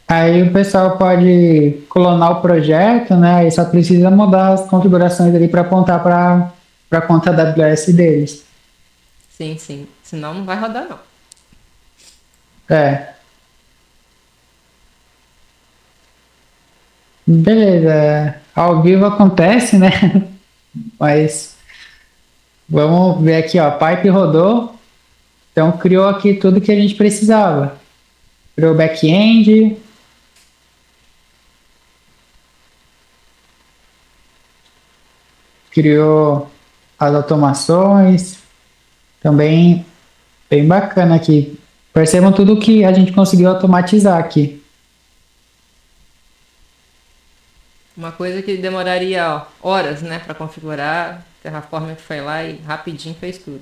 Aí o pessoal pode clonar o projeto, né? Aí só precisa mudar as configurações ali para apontar para a conta AWS deles.
Sim, sim. Senão não vai rodar, não.
Beleza. Ao vivo acontece, né? Mas vamos ver aqui, ó. A pipe rodou. Então criou aqui tudo que a gente precisava. Criou o back-end. Criou as automações. Também bem bacana aqui. Percebam tudo que a gente conseguiu automatizar aqui.
Uma coisa que demoraria horas, né, para configurar. Terraform foi lá e rapidinho fez tudo.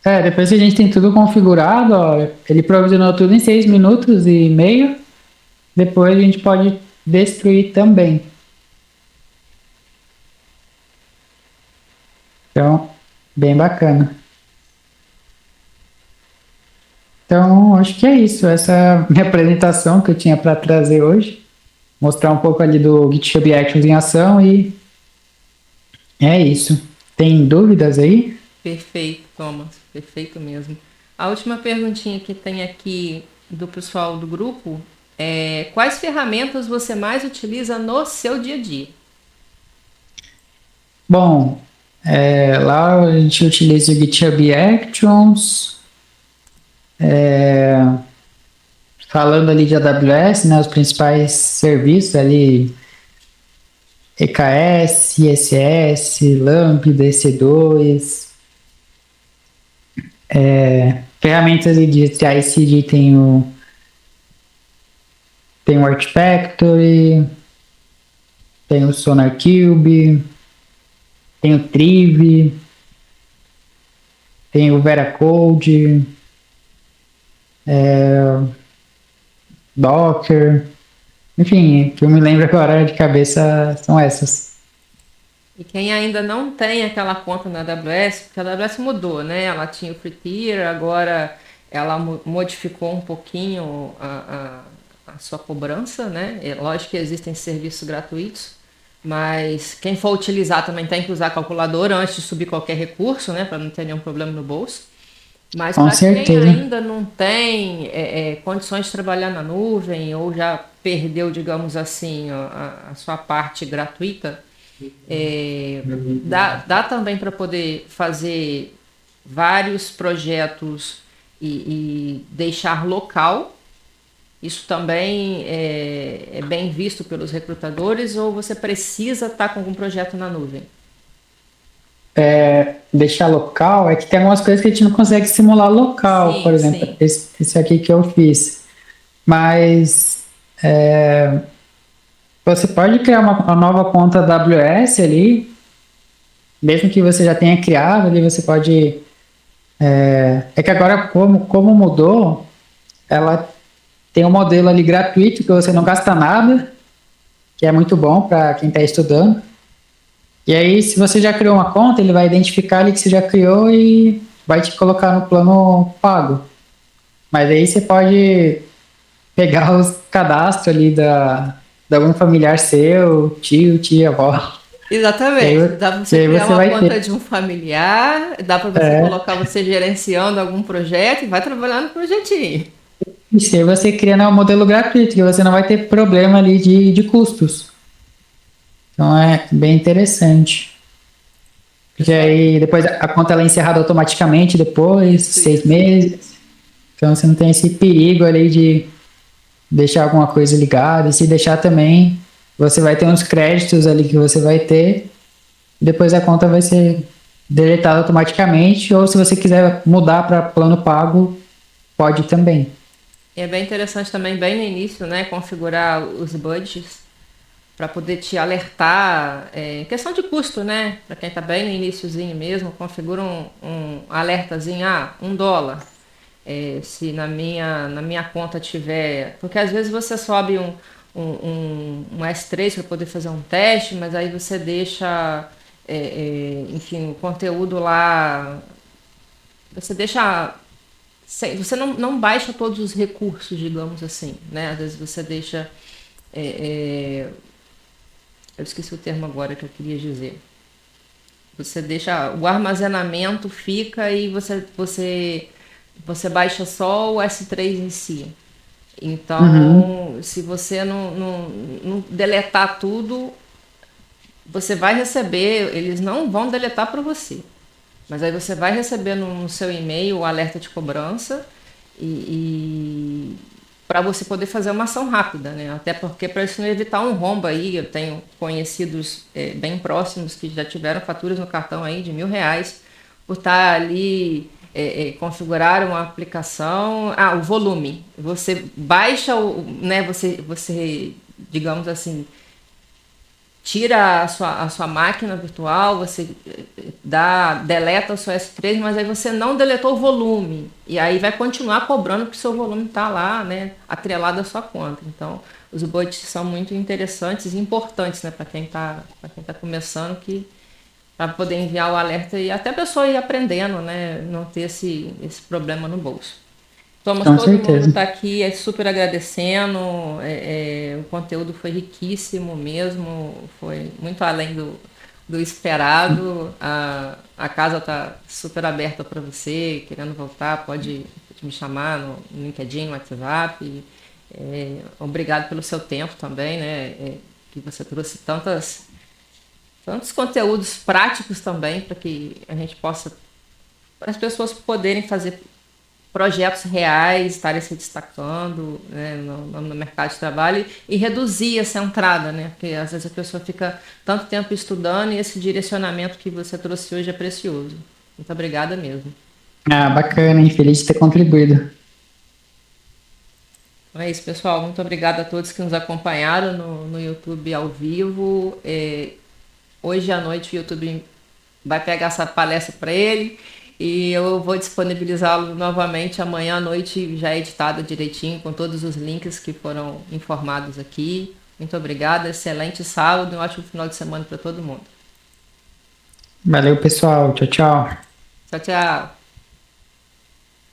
Depois que a gente tem tudo configurado, ó, ele provisionou tudo em 6 minutos e meio. Depois a gente pode destruir também. Então, bem bacana. Então, acho que é isso. Essa é a minha apresentação que eu tinha para trazer hoje. Mostrar um pouco ali do GitHub Actions em ação e é isso. Tem dúvidas aí?
Perfeito, Thomas. Perfeito mesmo. A última perguntinha que tem aqui do pessoal do grupo é: quais ferramentas você mais utiliza no seu dia a dia?
Bom, lá a gente utiliza o GitHub Actions. Falando ali de AWS, né, os principais serviços ali, EKS, ISS, LAMP, EC2. Ferramentas de CI/CD tem o Artifactory, tem o SonarQube, tem o Triv, tem o Veracode, Docker. Enfim, que eu me lembro agora de cabeça são essas.
E quem ainda não tem aquela conta na AWS, porque a AWS mudou, né? Ela tinha o free tier, agora ela modificou um pouquinho a sua cobrança, né? É lógico que existem serviços gratuitos, mas quem for utilizar também tem que usar a calculadora antes de subir qualquer recurso, né? Para não ter nenhum problema no bolso. Mas
Com
para quem
certeza.
ainda não tem condições de trabalhar na nuvem ou já perdeu, digamos assim, a sua parte gratuita, dá também para poder fazer vários projetos e deixar local. Isso também é bem visto pelos recrutadores ou você precisa estar com algum projeto na nuvem?
Deixar local é que tem algumas coisas que a gente não consegue simular local, por
Sim,
exemplo,
sim.
esse aqui que eu fiz. Mas você pode criar uma nova conta AWS ali, mesmo que você já tenha criado ali, você pode. É que agora, como mudou, ela tem um modelo ali gratuito que você não gasta nada, que é muito bom para quem está estudando. E aí, se você já criou uma conta, ele vai identificar ali que você já criou e vai te colocar no plano pago. Mas aí você pode pegar os cadastros ali de algum familiar seu, tio, tia, avó. E aí,
Exatamente. Dá para
e
você
aí
criar
você
uma
vai
conta
ter.
de um familiar, dá para você colocar você gerenciando algum projeto e vai trabalhando no projetinho.
E se você cria, né, um modelo gratuito, que você não vai ter problema ali de custos. Então é bem interessante. Porque
Pessoal,
aí depois a conta ela é encerrada automaticamente depois, seis
isso.
meses. Então você não tem esse perigo ali de deixar alguma coisa ligada. E se deixar também, você vai ter uns créditos ali que você vai ter. E depois a conta vai ser deletada automaticamente. Ou se você quiser mudar para plano pago, pode também.
E é bem interessante também, bem no início, né, configurar os budgets para poder te alertar. Questão de custo, né? Para quem está bem no iníciozinho mesmo, configura um alertazinho, $1. Se na minha conta tiver. Porque às vezes você sobe um S3 para poder fazer um teste, mas aí você deixa, enfim, o conteúdo lá. Você deixa. Você não baixa todos os recursos, digamos assim, né? Às vezes você deixa. Eu esqueci o termo agora que eu queria dizer. Você deixa. O armazenamento fica e você baixa só o S3 em si.
Uhum,
Então, se você não deletar tudo, você vai receber, eles não vão deletar para você. Mas aí você vai receber no seu e-mail o alerta de cobrança e para você poder fazer uma ação rápida, né? Até porque para isso não evitar um rombo aí, eu tenho conhecidos bem próximos que já tiveram faturas no cartão aí de R$ 1.000 por estar ali configurar uma aplicação. O volume. Você baixa né? Você digamos assim tira a sua máquina virtual, você deleta o seu S3, mas aí você não deletou o volume. E aí vai continuar cobrando porque o seu volume está lá, né, atrelado à sua conta. Então, os budgets são muito interessantes e importantes, né, para quem tá começando, para poder enviar o alerta e até a pessoa ir aprendendo, né, não ter esse problema no bolso. Thomas,
com
todo mundo
certeza.
está aqui super agradecendo. O conteúdo foi riquíssimo mesmo, foi muito além do esperado. A casa está super aberta para você, querendo voltar, pode me chamar no LinkedIn, no WhatsApp. Obrigado pelo seu tempo também, né? Que você trouxe tantos conteúdos práticos também para que a gente possa, para as pessoas poderem fazer projetos reais, estarem se destacando, né, no mercado de trabalho e reduzir essa entrada, né? Porque às vezes a pessoa fica tanto tempo estudando e esse direcionamento que você trouxe hoje é precioso. Muito obrigada mesmo.
Ah, bacana, hein? Feliz de ter contribuído.
Então é isso, pessoal. Muito obrigada a todos que nos acompanharam no YouTube ao vivo. Hoje à noite o YouTube vai pegar essa palestra para ele e eu vou disponibilizá-lo novamente amanhã à noite, já editado direitinho, com todos os links que foram informados aqui. Muito obrigada, excelente sábado e um ótimo final de semana para todo mundo.
Valeu, pessoal. Tchau, tchau.
Tchau, tchau.